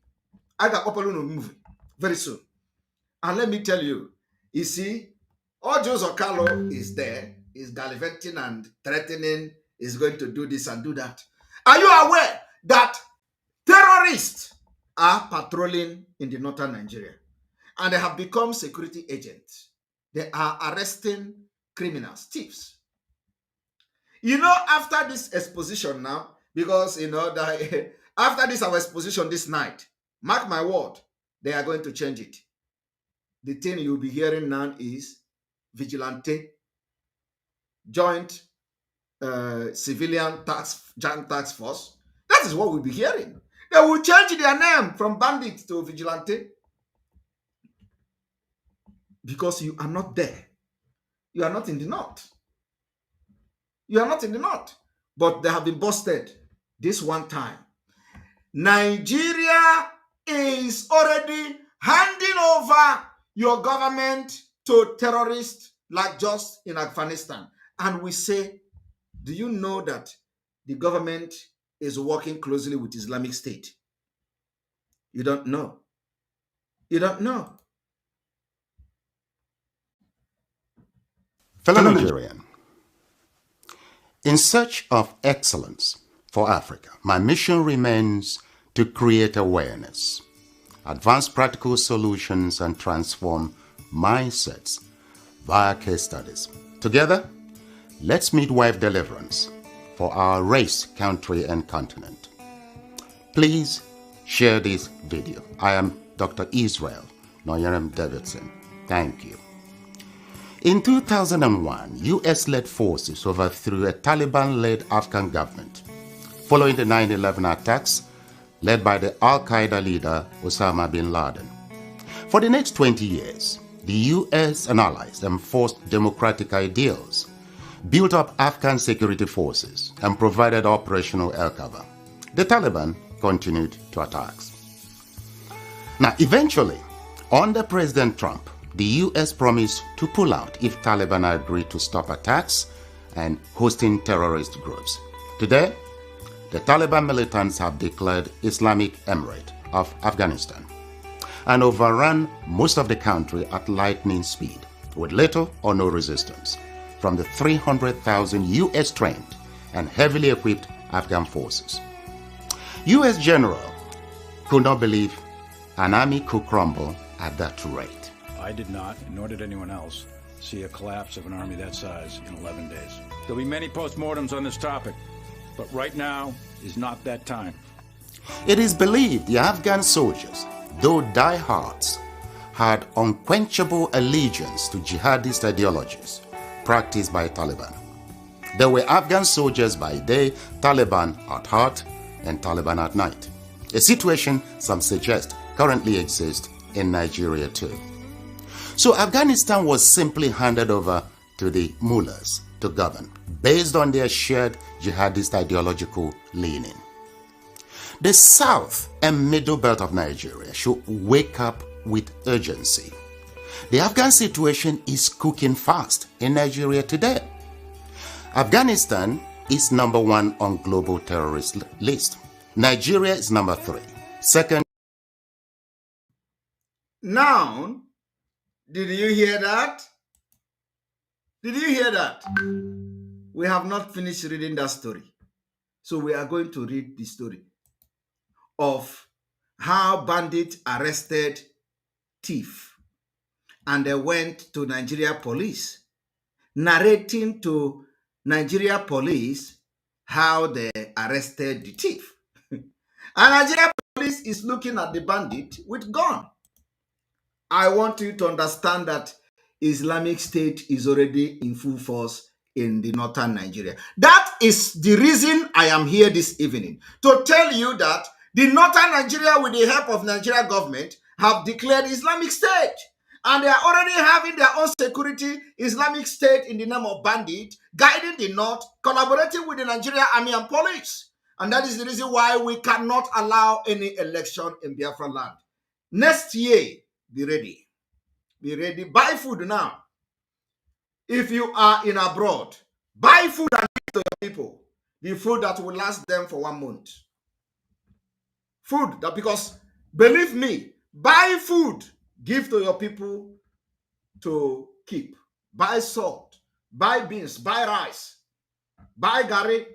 Speaker 1: I got open a movie very soon. And let me tell you, you see, Ojo Zokalo is there, is gallivanting and threatening, is going to do this and do that. Are you aware that terrorists are patrolling in the northern Nigeria? And they have become security agents. They are arresting criminals, thieves. You know, after this exposition now, because, you know, that after this our exposition this night, mark my word, they are going to change it. The thing you'll be hearing now is vigilante, joint civilian joint task force. That is what we'll be hearing. They will change their name from bandit to vigilante. Because you are not there. You are not in the north. You are not in the north. But they have been busted this one time. Nigeria is already handing over your government to terrorists like just in Afghanistan. And we say, do you know that the government is working closely with Islamic State? You don't know. You don't know.
Speaker 8: Fellow Nigerian, in search of excellence for Africa, my mission remains to create awareness, advance practical solutions, and transform mindsets via case studies. Together, let's midwife deliverance for our race, country, and continent. Please share this video. I am Dr. Israel Noyerem Davidson. Thank you. In 2001, US-led forces overthrew a Taliban-led Afghan government following the 9/11 attacks led by the Al-Qaeda leader Osama bin Laden. For the next 20 years, the US and allies enforced democratic ideals, built up Afghan security forces, and provided operational air cover. The Taliban continued to attacks. Now, eventually, under President Trump, the US promised to pull out if Taliban agreed to stop attacks and hosting terrorist groups. Today, the Taliban militants have declared Islamic Emirate of Afghanistan and overrun most of the country at lightning speed with little or no resistance from the 300,000 US trained and heavily equipped Afghan forces. US general could not believe an army could crumble at that rate.
Speaker 9: I did not, nor did anyone else, see a collapse of an army that size in 11 days. There'll be many postmortems on this topic, but right now is not that time.
Speaker 8: It is believed the Afghan soldiers, though diehards, had unquenchable allegiance to jihadist ideologies practiced by Taliban. There were Afghan soldiers by day, Taliban at heart, and Taliban at night. A situation, some suggest, currently exists in Nigeria too. So Afghanistan was simply handed over to the mullahs to govern, based on their shared jihadist ideological leaning. The south and middle belt of Nigeria should wake up with urgency. The Afghan situation is cooking fast in Nigeria today. Afghanistan is number 1 on global terrorist list. Nigeria is number 3. Second.
Speaker 1: Now, did you hear that? Did you hear that? We have not finished reading that story. So we are going to read the story of how bandits arrested thief and they went to Nigeria police, narrating to Nigeria police how they arrested the thief. And Nigeria police is looking at the bandit with gun. I want you to understand that Islamic State is already in full force in the northern Nigeria. That is the reason I am here this evening, to tell you that the northern Nigeria, with the help of Nigeria government, have declared Islamic State. And they are already having their own security Islamic State in the name of bandit, guiding the north, collaborating with the Nigeria army and police. And that is the reason why we cannot allow any election in Biafra land. Next year, be ready. Be ready. Buy food now. If you are in abroad, buy food and give to your people. The food that will last them for 1 month. Food that, because believe me, buy food, give to your people to keep. Buy salt, buy beans, buy rice, buy gari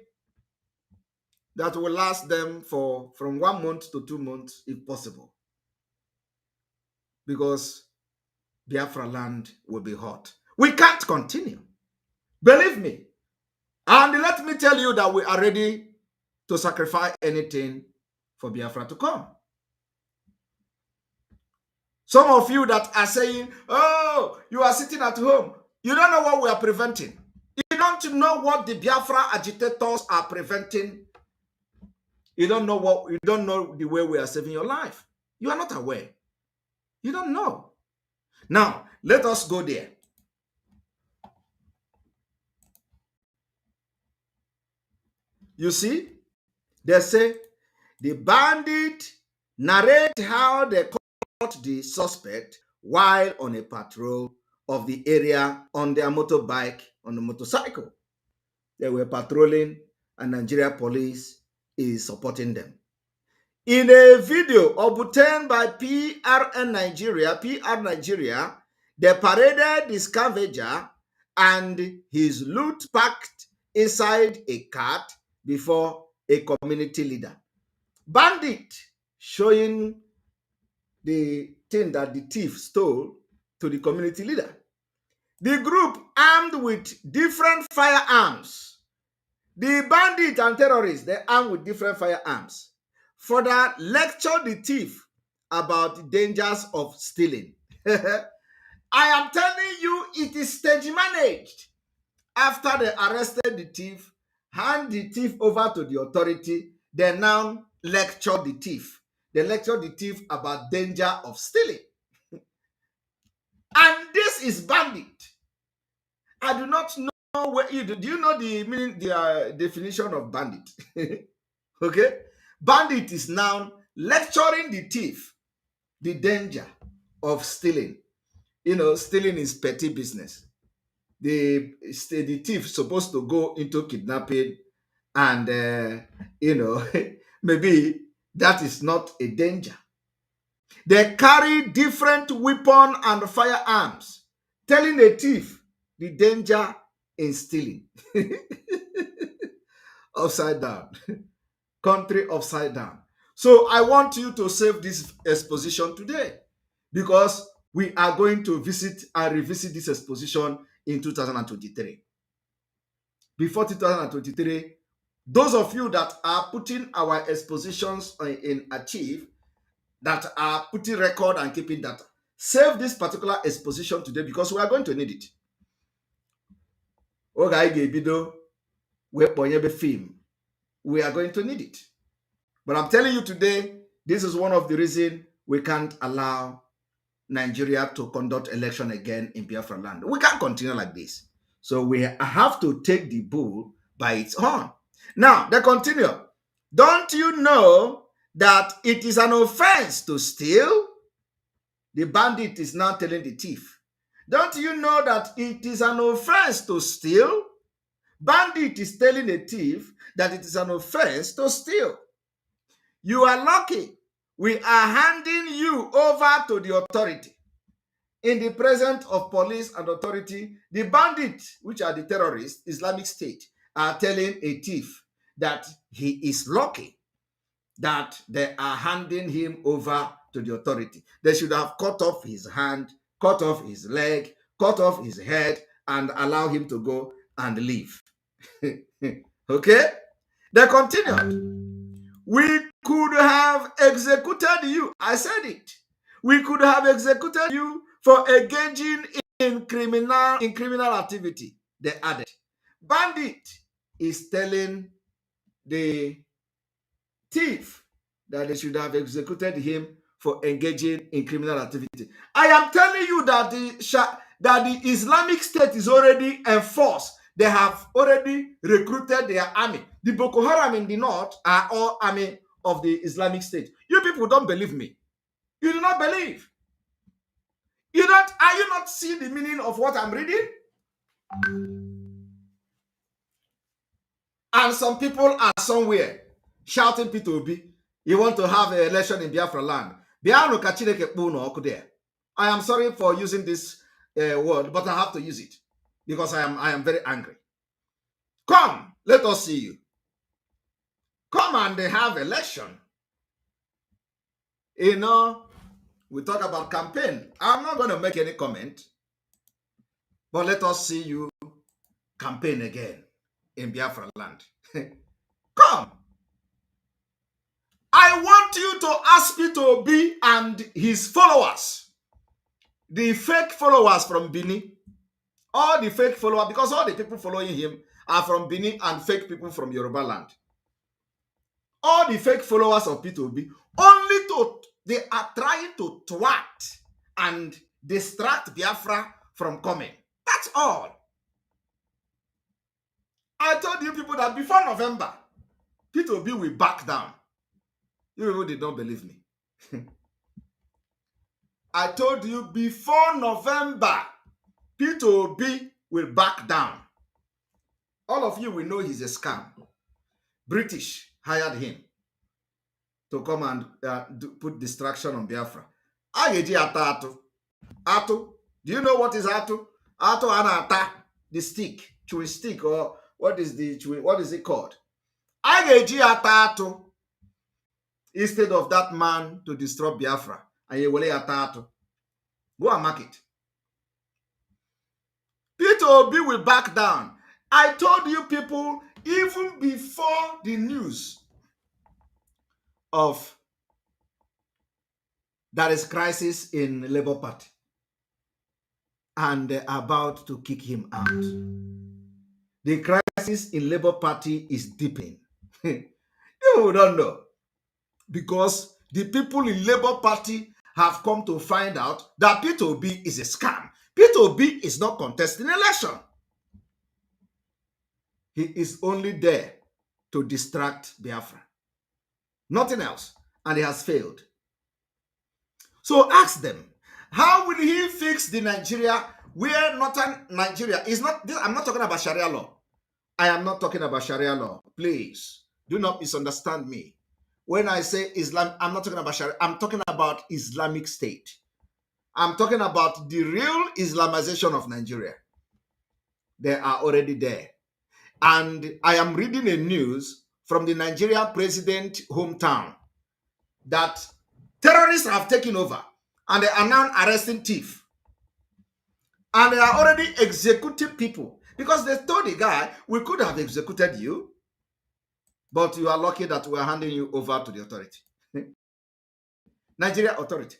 Speaker 1: that will last them for from 1 month to 2 months if possible. Because Biafra land will be hot. We can't continue. Believe me. And let me tell you that we are ready to sacrifice anything for Biafra to come. Some of you that are saying, oh, you are sitting at home. You don't know what we are preventing. You don't know what the Biafra agitators are preventing. You don't know the way we are saving your life. You are not aware. You don't know. Now, let us go there. You see, they say the bandit narrate how they caught the suspect while on a patrol of the area on their motorbike, on a motorcycle. They were patrolling and Nigeria police is supporting them. In a video obtained by PR Nigeria, they paraded the scavenger and his loot packed inside a cart before a community leader. Bandit showing the thing that the thief stole to the community leader. The group armed with different firearms. The bandit and terrorists, they armed with different firearms. Further lecture the thief about the dangers of stealing. I am telling you, it is stage managed. After they arrested the thief, hand the thief over to the authority, they now lecture the thief. They lecture the thief about danger of stealing. And this is bandit. I do not know where you do. Do you know the meaning, the definition of bandit? Okay, bandit is now lecturing the thief the danger of stealing. You know, stealing is petty business. The thief is supposed to go into kidnapping, and maybe that is not a danger. They carry different weapons and firearms, telling a thief the danger in stealing. Upside down. Country upside down. So I want you to save this exposition today, because we are going to visit and revisit this exposition in 2023. Before 2023, those of you that are putting our expositions in Achieve, that are putting record and keeping data, save this particular exposition today, because we are going to need it. Okay, bido we are going to need it. But I'm telling you today, this is one of the reasons we can't allow Nigeria to conduct election again in Biafra land. We can't continue like this. So we have to take the bull by its horn. Now, they continue. Don't you know that it is an offense to steal? The bandit is now telling the thief. Don't you know that it is an offense to steal? Bandit is telling a thief that it is an offense to steal. You are lucky. We are handing you over to the authority. In the presence of police and authority, the bandits, which are the terrorists, Islamic State, are telling a thief that he is lucky that they are handing him over to the authority. They should have cut off his hand, cut off his leg, cut off his head, and allow him to go and leave. Okay? They continued. We could have executed you. I said it. We could have executed you for engaging in criminal activity. They added. Bandit is telling the thief that they should have executed him for engaging in criminal activity. I am telling you that the Islamic State is already enforced. They have already recruited their army. The Boko Haram in the north are all army of the Islamic State. You people don't believe me. You do not believe. Are you not seeing the meaning of what I'm reading? And some people are somewhere shouting P2B. You want to have an election in Biafra land. I am sorry for using this word, but I have to use it because I am very angry. Come, let us see you. Come and have election. You know, we talk about campaign. I'm not going to make any comment, but let us see you campaign again in Biafra land. Come. I want you to ask P2B and his followers, the fake followers from Benin, all the fake followers, because all the people following him are from Benin and fake people from Yoruba land. All the fake followers of P2B, they are trying to thwart and distract Biafra from coming. That's all. I told you people that before November, P2B will back down. You people did not believe me. I told you before November, P2B will back down. All of you will know he's a scam. British hired him to come and put distraction on Biafra. Atu. Do you know what is Atu? Atu anata, the stick, chewing stick, or what is it called? Atu. Instead of that man to destroy Biafra, Atu. Go and mark it. P2B will back down. I told you people, even before the news of there is crisis in Labour Party and they're about to kick him out. The crisis in Labour Party is deepening. You don't know. Because the people in Labour Party have come to find out that P2B is a scam. P2B is not contesting election. He is only there to distract Biafra. Nothing else. And he has failed. So ask them, how will he fix the Nigeria where northern Nigeria is not, I'm not talking about Sharia law. I am not talking about Sharia law. Please, do not misunderstand me. When I say Islam, I'm not talking about Sharia. I'm talking about Islamic State. I'm talking about the real Islamization of Nigeria. They are already there. And I am reading a news from the Nigerian president hometown that terrorists have taken over and they are now arresting thieves. And they are already executing people because they told the guy, we could have executed you, but you are lucky that we are handing you over to the authority. Nigeria authority.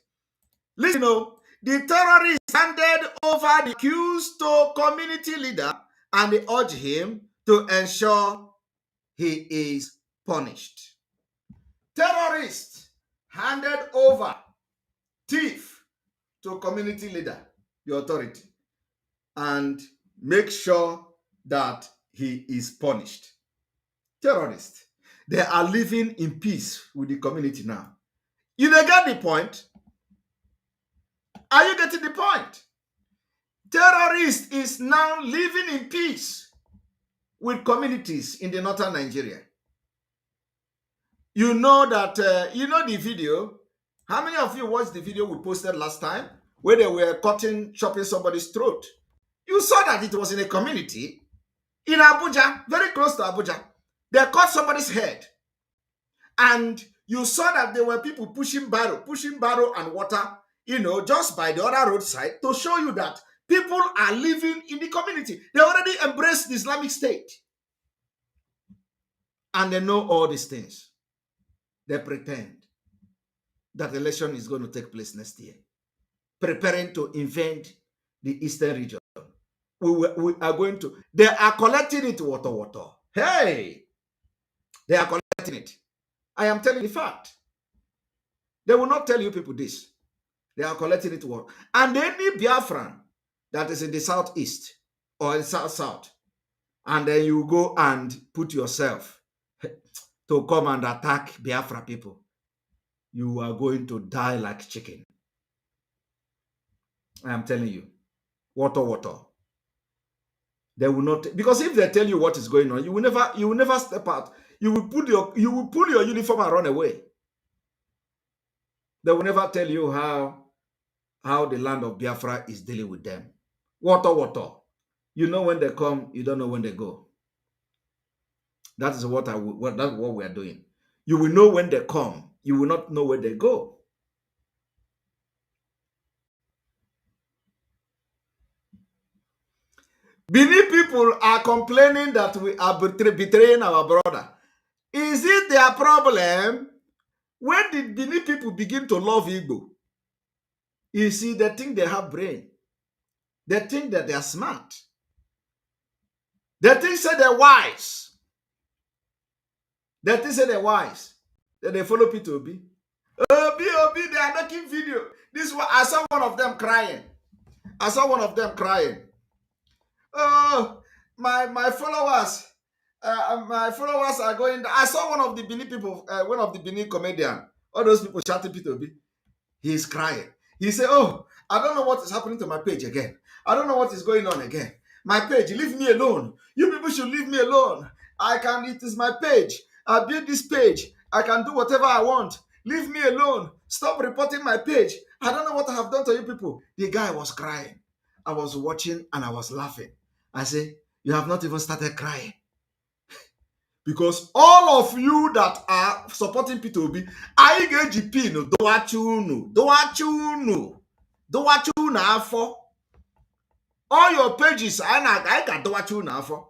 Speaker 1: Listen, the terrorists handed over the accused to community leader and they urged him to ensure he is punished. Terrorists handed over thief to community leader, the authority, and make sure that he is punished. Terrorists, they are living in peace with the community now. You get the point? Are you getting the point? Terrorists is now living in peace with communities in the northern Nigeria. You know that, you know the video. How many of you watched the video we posted last time where they were chopping somebody's throat? You saw that it was in a community in Abuja, very close to Abuja. They cut somebody's head. And you saw that there were people pushing barrel and water, just by the other roadside to show you that people are living in the community. They already embraced the Islamic State. And they know all these things. They pretend that the election is going to take place next year, preparing to invade the eastern region. We are going to, they are collecting it water. Hey, they are collecting it. I am telling you the fact. They will not tell you people this. They are collecting it water. And any Biafran that is in the southeast or in south, and then you go and put yourself to come and attack Biafra people, you are going to die like chicken. I am telling you. Water. They will not, because if they tell you what is going on, you will never step out. You will pull your uniform and run away. They will never tell you how the land of Biafra is dealing with them. Water. You know when they come, you don't know when they go. That is that's what we are doing. You will know when they come, you will not know where they go. Benin people are complaining that we are betraying our brother. Is it their problem? When did Benin people begin to love Igbo? You see, they think they have brain. They think that they are smart. They think they're wise. They think they're wise. Then they follow P2B. Obi, they are making video. I saw one of them crying. Oh, my followers. My followers are going. I saw one of the Benin people, one of the Benin comedian. All those people shouting P2B. He's crying. He said, "Oh, I don't know what is happening to my page again. I don't know what is going on again. My page, leave me alone. You people should leave me alone. It is my page. I built this page. I can do whatever I want. Leave me alone. Stop reporting my page. I don't know what I have done to you people." The guy was crying. I was watching and I was laughing. I said, "You have not even started crying." Because all of you that are supporting P2B, I get GP no doachu afọ. All your pages, I got doachu afọ.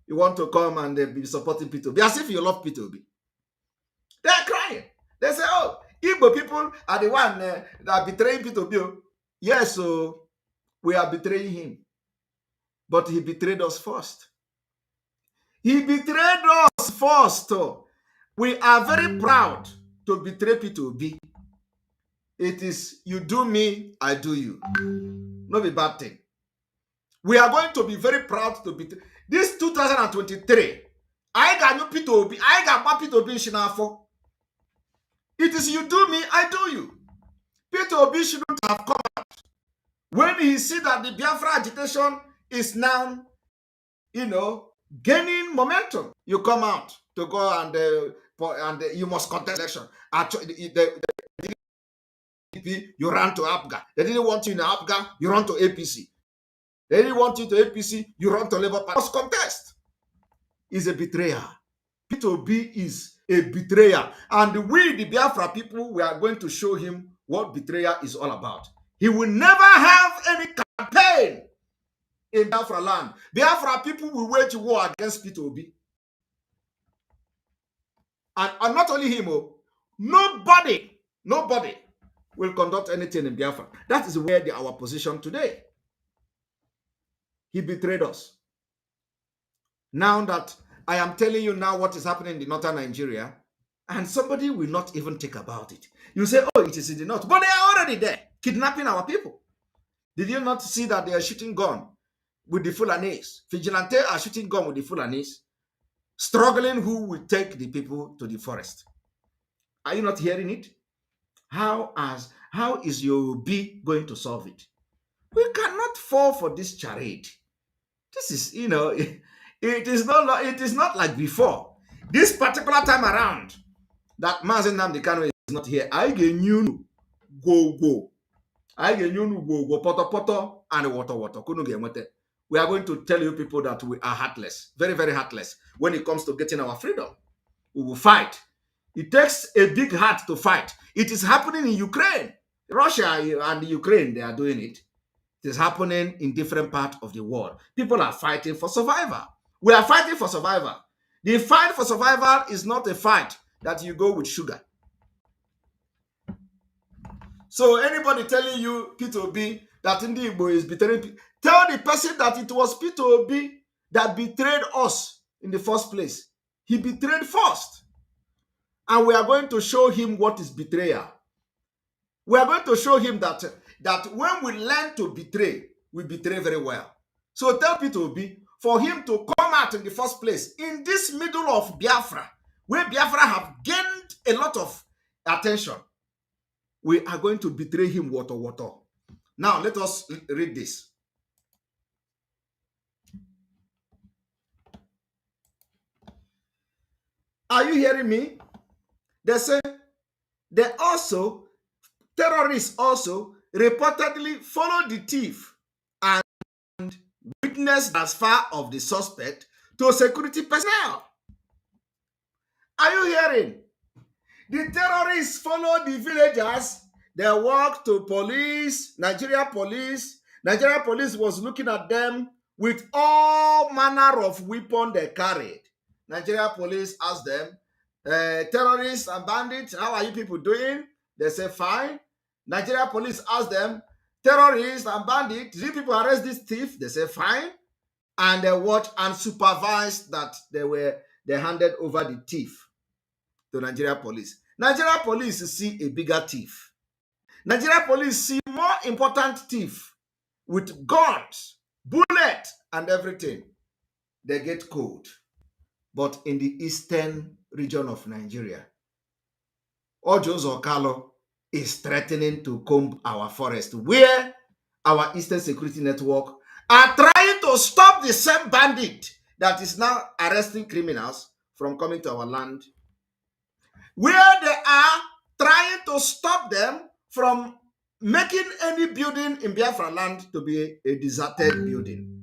Speaker 1: You want to come and be supporting P2B as if you love P2B. They are crying. They say, "Oh, Igbo people are the one that are betraying P2B." Yes, so we are betraying him. But he betrayed us first. He betrayed us first. We are very proud to betray P2B. It is you do me, I do you. Not a bad thing. We are going to be very proud to betray. This 2023, I got no P2B. I got my P2B Shinafo. It is you do me, I do you. P2B shouldn't have come out. When he see that the Biafra agitation is now, gaining momentum, you come out to go and you must contest election. You ran to APGA. They didn't want you in APGA, you run to APC. They didn't want you to APC, you run to Labour Party. Must contest. Is a betrayer. P2B is a betrayer. And we, the Biafra people, we are going to show him what betrayal is all about. He will never have any campaign in Biafra land. Biafra people will wage war against P2B. And not only him, nobody will conduct anything in Biafra. That is where our position today. He betrayed us. Now that I am telling you now what is happening in the northern Nigeria, and somebody will not even think about it. You say, oh, it is in the north, but they are already there, kidnapping our people. Did you not see that they are shooting gun with the Fulanese? Vigilantes are shooting gun with the Fulanese, struggling who will take the people to the forest. Are you not hearing it? How is your B going to solve it? We cannot fall for this charade. This is, it is not like before. This particular time around, that Mazen Namdekano is not here. I get you go. I get you go poto and water. We are going to tell you people that we are heartless, very, very heartless when it comes to getting our freedom. We will fight. It takes a big heart to fight. It is happening in Ukraine. Russia and Ukraine, they are doing it. It is happening in different parts of the world. People are fighting for survival. We are fighting for survival. The fight for survival is not a fight that you go with sugar. So anybody telling you, Peter Obi, that Ndi Igbo is betraying, tell the person that it was Peter Obi that betrayed us in the first place. He betrayed first. And we are going to show him what is betrayal. We are going to show him that when we learn to betray, we betray very well. So tell Peter Obi, for him to come out in the first place, in this middle of Biafra, where Biafra have gained a lot of attention, we are going to betray him water. Now, let us read this. Are you hearing me? They say terrorists also reportedly followed the thief and witnessed the transfer of the suspect to security personnel. Are you hearing? The terrorists followed the villagers. They walked to police, Nigeria police. Nigeria police was looking at them with all manner of weapons they carried. Nigeria police asked them, terrorists and bandits, how are you people doing? They say, fine. Nigeria police asked them, terrorists and bandits, did you people arrest this thief? They say, fine. And they watched and supervised that they handed over the thief to Nigeria police. Nigeria police see a bigger thief. Nigeria police see more important thief with guns, bullets, and everything. They get cold. But in the eastern region of Nigeria, Ojo Zokalo is threatening to comb our forest, where our Eastern Security Network are trying to stop the same bandit that is now arresting criminals from coming to our land, where they are trying to stop them from making any building in Biafra land to be a deserted building.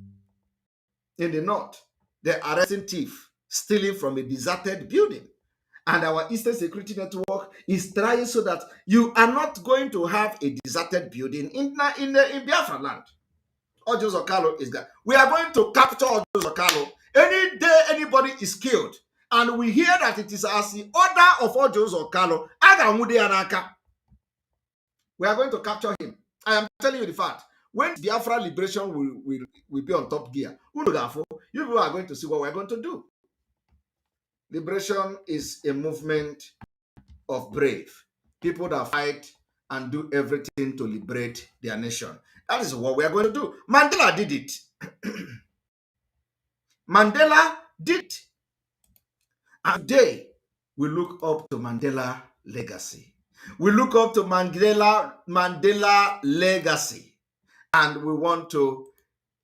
Speaker 1: In the north, they're arresting thieves, stealing from a deserted building. And our Eastern Security Network is trying so that you are not going to have a deserted building in Biafra land. Ojo Zokalo is that. We are going to capture Ojo Zokalo. Any day anybody is killed, and we hear that it is as the order of Ojo Zokalo, we are going to capture him. I am telling you the fact. When Biafra liberation will be on top gear, you people are going to see what we are going to do. Liberation is a movement of brave people that fight and do everything to liberate their nation. That is what we are going to do. Mandela did it. Mandela did it. And today, we look up to Mandela legacy. We look up to Mandela legacy. And we want to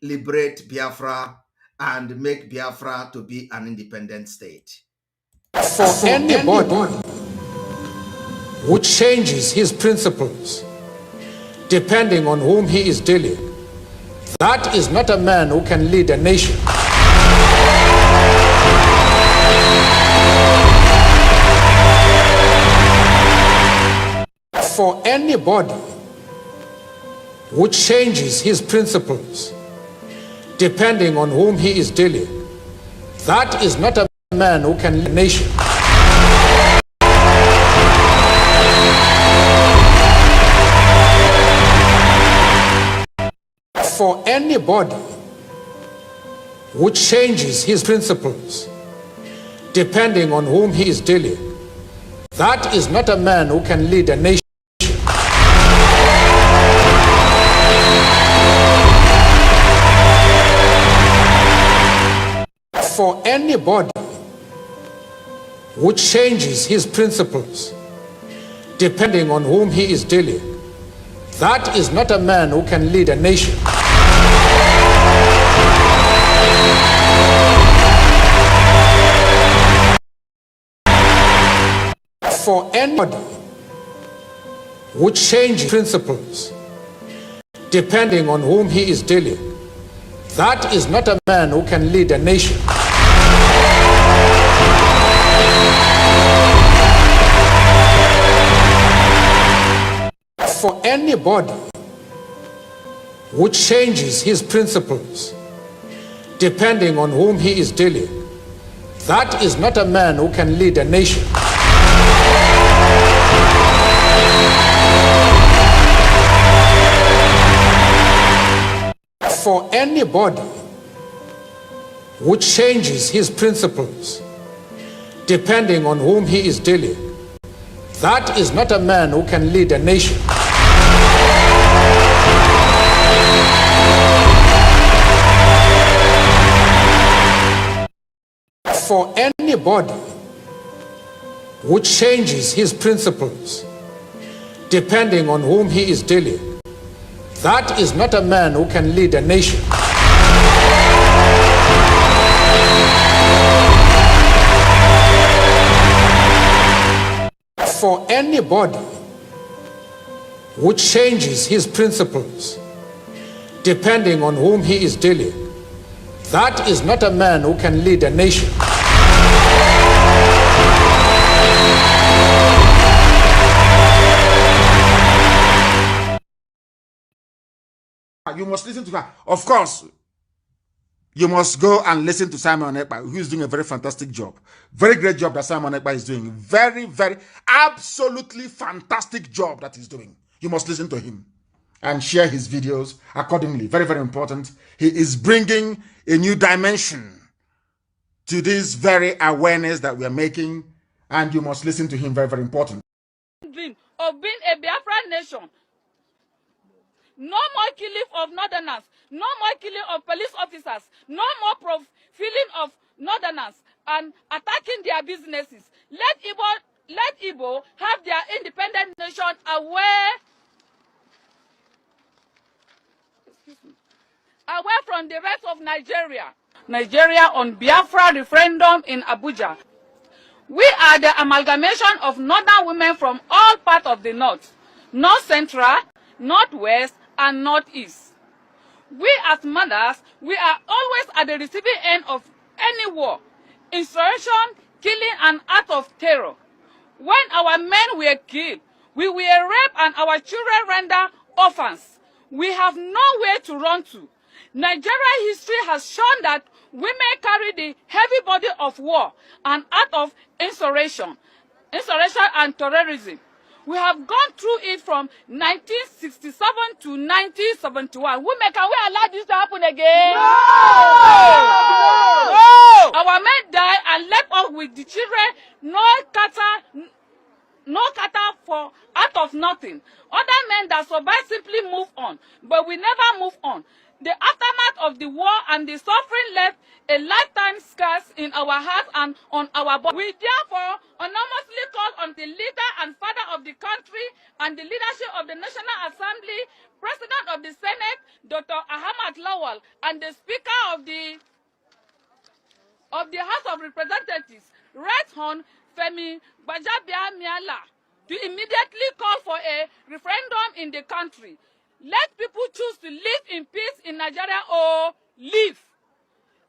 Speaker 1: liberate Biafra and make Biafra to be an independent state.
Speaker 2: For anybody who changes his principles depending on whom he is dealing, that is not a man who can lead a nation. For anybody who changes his principles depending on whom he is dealing, that is not a man who can lead a nation. For anybody which changes his principles depending on whom he is dealing, that is not a man who can lead a nation. For anybody who changes his principles depending on whom he is dealing, that is not a man who can lead a nation. For anybody who changes principles depending on whom he is dealing, that is not a man who can lead a nation. For anybody who changes his principles depending on whom he is dealing, that is not a man who can lead a nation. For anybody who changes his principles depending on whom he is dealing, that is not a man who can lead a nation. For anybody who changes his principles depending on whom he is dealing, that is not a man who can lead a nation. For anybody who changes his principles depending on whom he is dealing, that is not a man who can lead a nation.
Speaker 4: You must listen to her. Of course, you must go and listen to Simon Ekpa, who is doing a very fantastic job. Very great job that Simon Ekpa is doing. Very, very, absolutely fantastic job that he's doing. You must listen to him and share his videos accordingly. Very, very important. He is bringing a new dimension to this very awareness that we are making, and you must listen to him. Very, very important.
Speaker 5: Of being a Biafran nation. No more killing of northerners. No more killing of police officers. No more profiling of northerners and attacking their businesses. Let Igbo have their independent nation away from the rest of Nigeria. Nigeria on Biafra referendum in Abuja. We are the amalgamation of northern women from all parts of the north, north central, northwest, and northeast. We as mothers, we are always at the receiving end of any war, insurrection, killing, and act of terror. When our men were killed, we were raped and our children rendered orphans. We have nowhere to run to. Nigeria history has shown that women carry the heavy burden of war and act of insurrection and terrorism. We have gone through it from 1967 to 1971. Women, can we allow this to happen again? No! Our men died and left us with the children, no cattle for out of nothing. Other men that survived simply move on, but we never move on. The aftermath of the war and the suffering left a lifetime scars in our hearts and on our body. We therefore anonymously call on the leader and father of the country and the leadership of the National Assembly, President of the Senate, Dr. Ahmad Lawal, and the Speaker of the House of Representatives, Right Hon Femi Gbajabiamila, to immediately call for a referendum in the country. Let people choose to live in peace in Nigeria or leave.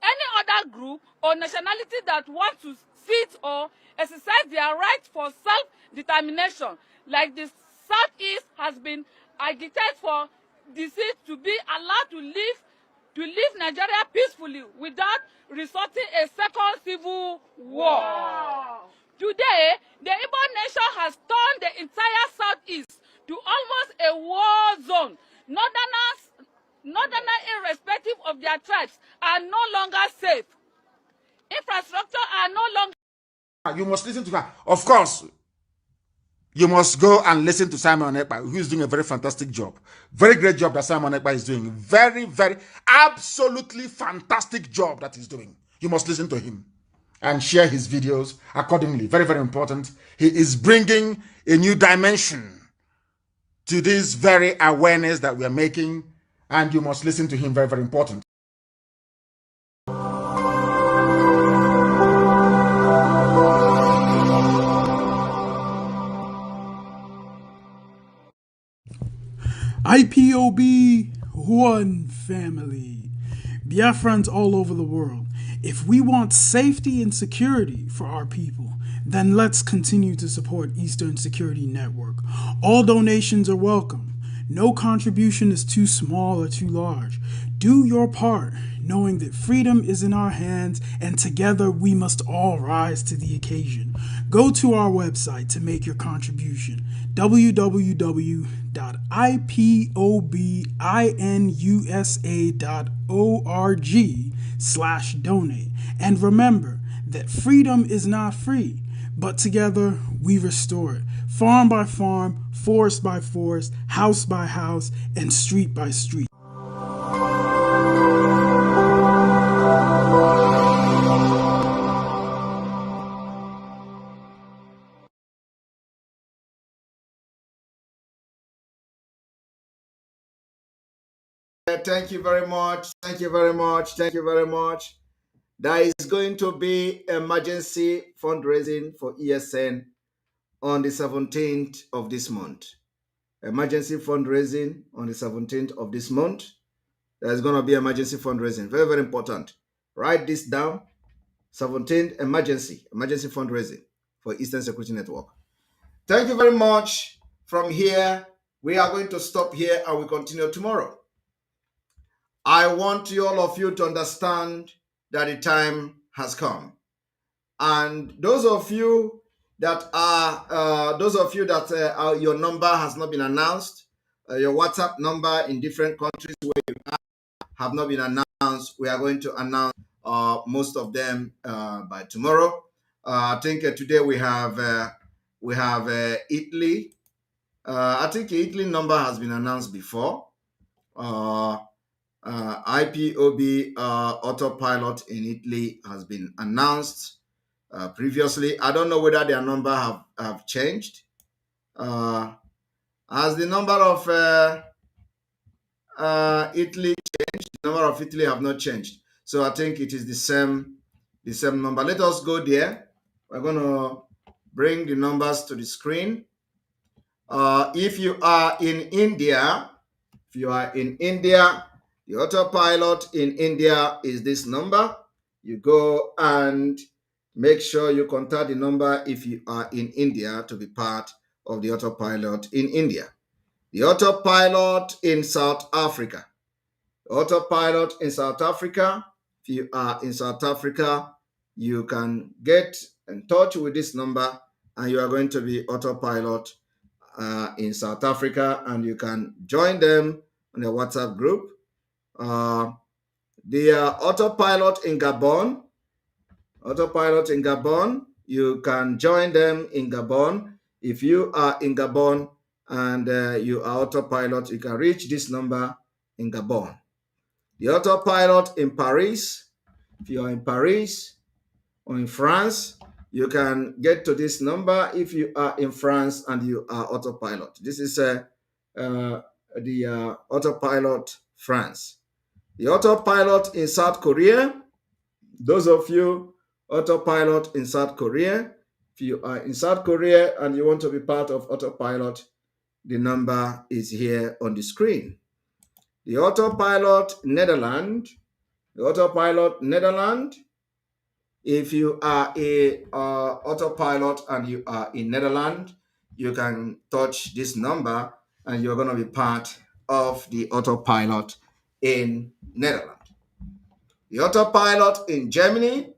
Speaker 5: Any other group or nationality that wants to sit or exercise their right for self-determination, like the Southeast has been agitated for the seat to be allowed to live Nigeria peacefully without resorting a second civil war. Wow. Today, the Igbo nation has turned the entire Southeast to almost a war zone. Northerners Northerners, irrespective of their tribes, are no longer safe. Infrastructure are no longer.
Speaker 4: You must listen to her. Of course, you must go and listen to Simon Ekpa, who is doing a very fantastic job. Very great job that Simon Ekpa is doing. Very, very, absolutely fantastic job that he's doing. You must listen to him and share his videos accordingly. Very, very important. He is bringing a new dimension to this very awareness that we are making, and you must listen to him. Very, very important.
Speaker 10: IPOB one family. Biafrans all over the world. If we want safety and security for our people, then let's continue to support Eastern Security Network. All donations are welcome. No contribution is too small or too large. Do your part, knowing that freedom is in our hands and together we must all rise to the occasion. Go to our website to make your contribution, www.ipobinUSA.org/donate. And remember that freedom is not free, but together we restore it. Farm by farm, forest by forest, house by house, and street by street.
Speaker 1: Thank you very much. Thank you very much. Thank you very much. There is going to be emergency fundraising for ESN on the 17th of this month. Emergency fundraising on the 17th of this month. There's going to be emergency fundraising. Very, very important. Write this down. 17th emergency fundraising for Eastern Security Network. Thank you very much. From here, we are going to stop here and we continue tomorrow. I want all of you to understand that the time has come. And those of you that your number has not been announced, your WhatsApp number in different countries where you have not been announced, we are going to announce most of them by tomorrow. I think today we have Italy. I think Italy number has been announced before. IPOB autopilot in Italy has been announced previously. I don't know whether their number have changed. As the number of Italy changed, the number of Italy have not changed. So I think it is the same number. Let us go there. We're going to bring the numbers to the screen. If you are in India, the autopilot in India is this number. You go and make sure you contact the number if you are in India to be part of the autopilot in India. The autopilot in South Africa. The autopilot in South Africa. If you are in South Africa, you can get in touch with this number and you are going to be autopilot in South Africa, and you can join them on the WhatsApp group. The autopilot in Gabon, you can join them in Gabon. If you are in Gabon and you are autopilot, you can reach this number in Gabon. The autopilot in Paris, if you are in Paris or in France, you can get to this number if you are in France and you are autopilot. This is the autopilot France. The autopilot in South Korea, those of you autopilot in South Korea, if you are in South Korea and you want to be part of autopilot, the number is here on the screen. The autopilot Netherlands, if you are a autopilot and you are in Netherlands, you can touch this number and you're going to be part of the autopilot in Netherlands. The autopilot in Germany,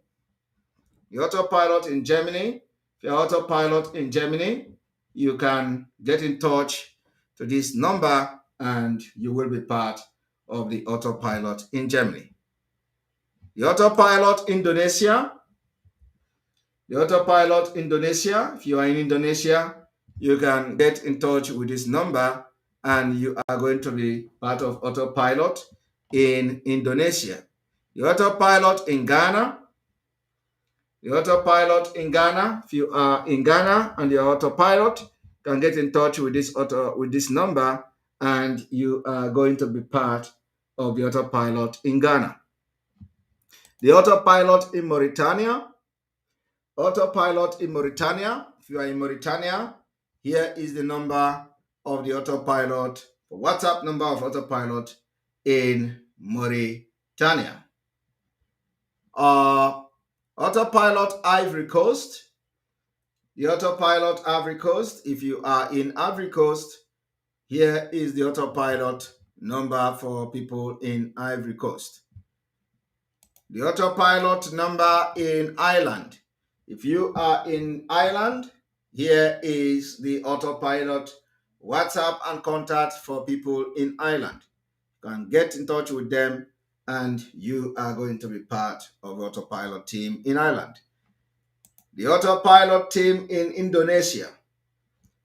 Speaker 1: if you're autopilot in Germany, you can get in touch to this number and you will be part of the autopilot in Germany. The autopilot Indonesia. The autopilot Indonesia. If you are in Indonesia, you can get in touch with this number and you are going to be part of autopilot in Indonesia. The autopilot in Ghana. The autopilot in Ghana. If you are in Ghana and you're autopilot, can get in touch with this number and you are going to be part of the autopilot in Ghana. The autopilot in Mauritania. Autopilot in Mauritania. If you are in Mauritania, here is the number of the autopilot, the WhatsApp number of autopilot in Mauritania. Autopilot Ivory Coast. The autopilot Ivory Coast. If you are in Ivory Coast, here is the autopilot number for people in Ivory Coast. The autopilot number in Ireland. If you are in Ireland, here is the autopilot WhatsApp and contact for people in Ireland. You can get in touch with them and you are going to be part of the autopilot team in Ireland. The autopilot team in Indonesia.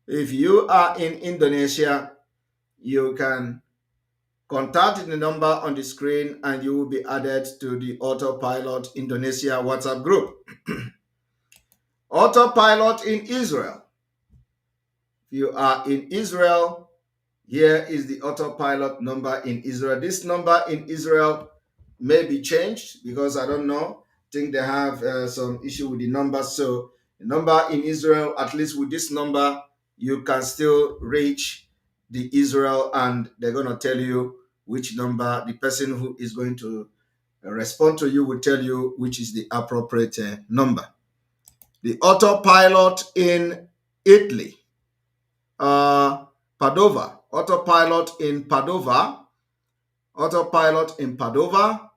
Speaker 1: If you are in Indonesia, you can contact the number on the screen and you will be added to the autopilot Indonesia WhatsApp group. Autopilot in Israel. If you are in Israel, here is the autopilot number in Israel. This number in Israel may be changed because I don't know. I think they have some issue with the number. So the number in Israel, at least with this number, you can still reach the Israel and they're going to tell you which number. The person who is going to respond to you will tell you which is the appropriate number. The autopilot in Italy. Padova. Autopilot in Padova. Autopilot in Padova.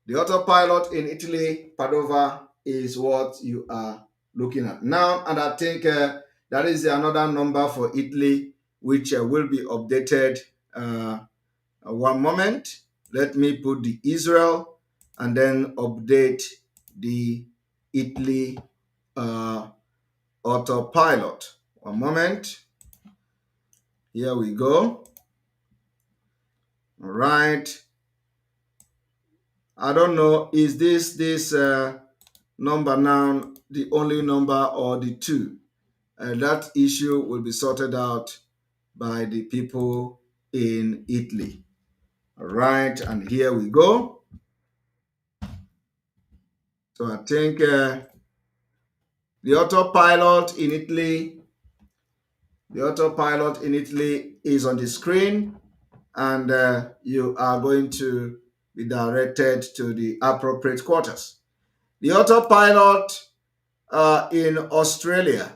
Speaker 1: The autopilot in Italy, Padova, is what you are looking at now. And I think that is another number for Italy, which will be updated. One moment. Let me put the Israel and then update the Italy autopilot. One moment. Here we go. All right. I don't know, is this number now the only number or the two? That issue will be sorted out by the people in Italy. All right, and here we go. So I think the autopilot in Italy is on the screen, and you are going to be directed to the appropriate quarters. The autopilot in Australia.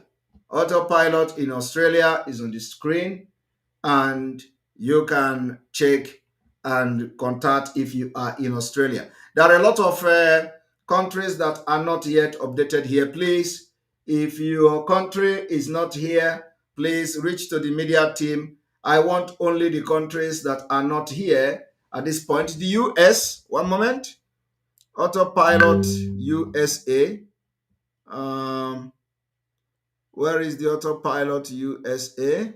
Speaker 1: Autopilot in Australia is on the screen, and you can check and contact if you are in Australia. There are a lot of countries that are not yet updated here. Please, if your country is not here, please reach to the media team. I want only the countries that are not here at this point. The US, one moment. Autopilot USA. Where is the autopilot USA?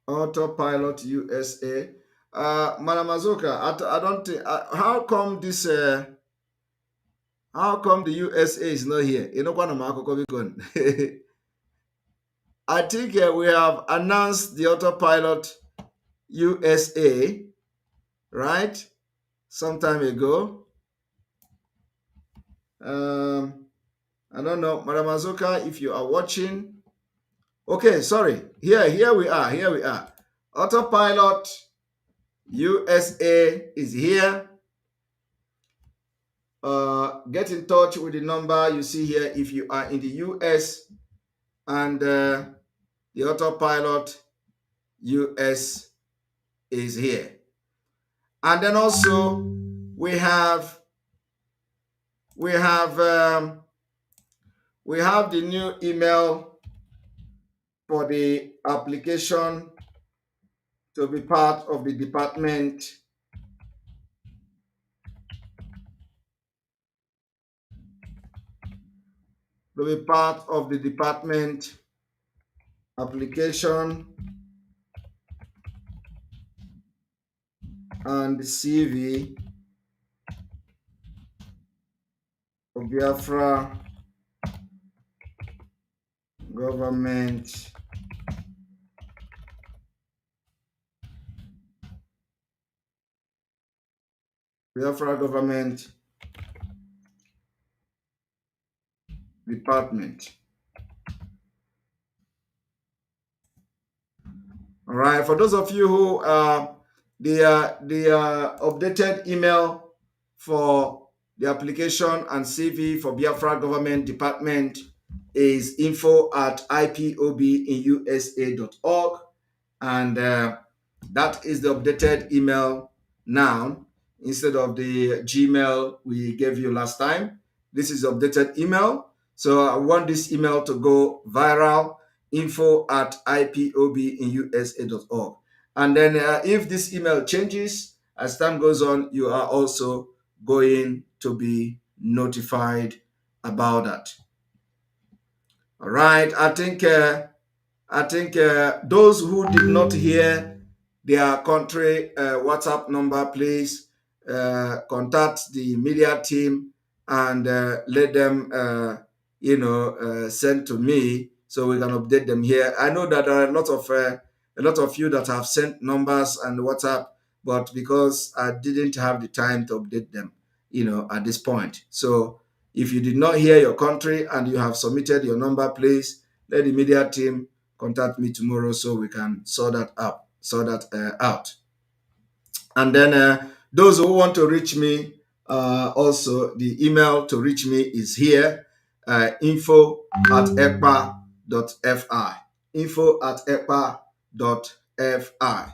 Speaker 1: Autopilot USA. Madam Azuka, I don't think. How come this? How come the USA is not here? You know what I'm I think we have announced the autopilot USA, right? Some time ago. I don't know, Madam Azuka, if you are watching. Okay, sorry. Here we are. Autopilot USA is here. Get in touch with the number you see here if you are in the US, and the autopilot US is here. And then also we have the new email for the application to be part of the department application and CV of Biafra government department. All right, for those of you who the updated email for the application and CV for Biafra government department is info@ipobinusa.org, and that is the updated email now instead of the Gmail we gave you last time. This is the updated email. So I want this email to go viral, info@ipobinusa.org. And then if this email changes as time goes on, you are also going to be notified about that. All right. I think those who did not hear their country WhatsApp number, please contact the media team and let them, send to me so we can update them here. I know that there are a lot of you that have sent numbers and WhatsApp, but because I didn't have the time to update them, at this point. So if you did not hear your country and you have submitted your number, please let the media team contact me tomorrow so we can sort that out. And then those who want to reach me, also the email to reach me is here, info@ekpa.fi, info@ekpa.fi.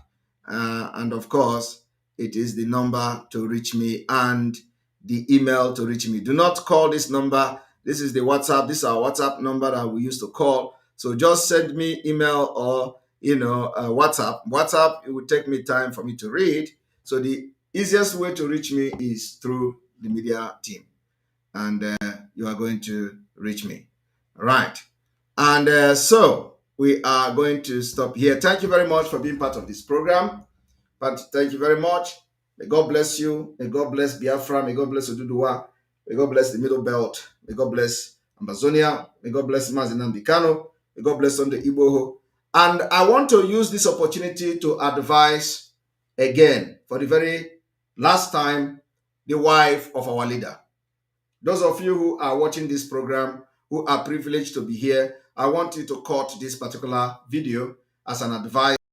Speaker 1: And of course, it is the number to reach me and the email to reach me. Do not call this number. This is the WhatsApp. This is our WhatsApp number that we used to call. So just send me email or WhatsApp. WhatsApp, it will take me time for me to read. So the easiest way to reach me is through the media team, and you are going to reach me. All right. And so we are going to stop here. Thank you very much for being part of this program. But thank you very much. May God bless you. May God bless Biafra. May God bless Oduduwa. May God bless the Middle Belt. May God bless Amazonia. May God bless Mazinan Bikano. May God bless Sunday Igboho. And I want to use this opportunity to advise again, for the very last time, the wife of our leader. Those of you who are watching this program, who are privileged to be here, I want you to cut this particular video as an advice